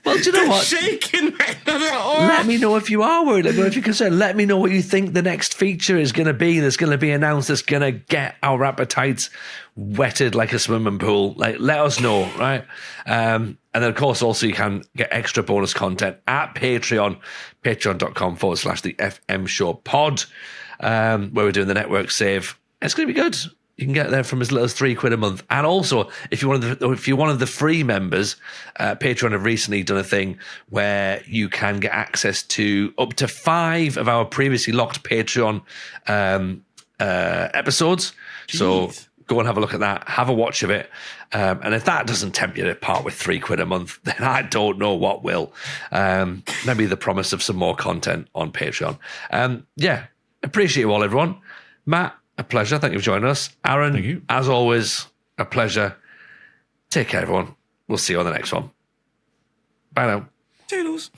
Well, do you know what? Shaking. Let me know if you are worried. Let me know if you're concerned. Let me know what you think the next feature is going to be. That's going to be announced. That's going to get our appetites wetted like a swimming pool. Like, let us know, right? And then, of course, also you can get extra bonus content at Patreon, patreon.com/the FM Show Pod, where we're doing the network save. It's going to be good. You can get there from as little as £3 a month. And also, if you're one of the free members, Patreon have recently done a thing where you can get access to up to 5 of our previously locked Patreon episodes. Jeez. So go and have a look at that. Have a watch of it. And if that doesn't tempt you to part with £3 a month, then I don't know what will. Maybe the promise of some more content on Patreon. Yeah, appreciate you all, everyone. Matt, a pleasure. Thank you for joining us. Aaron, Thank you. as always, a pleasure. Take care, everyone. We'll see you on the next one. Bye now. Toodles.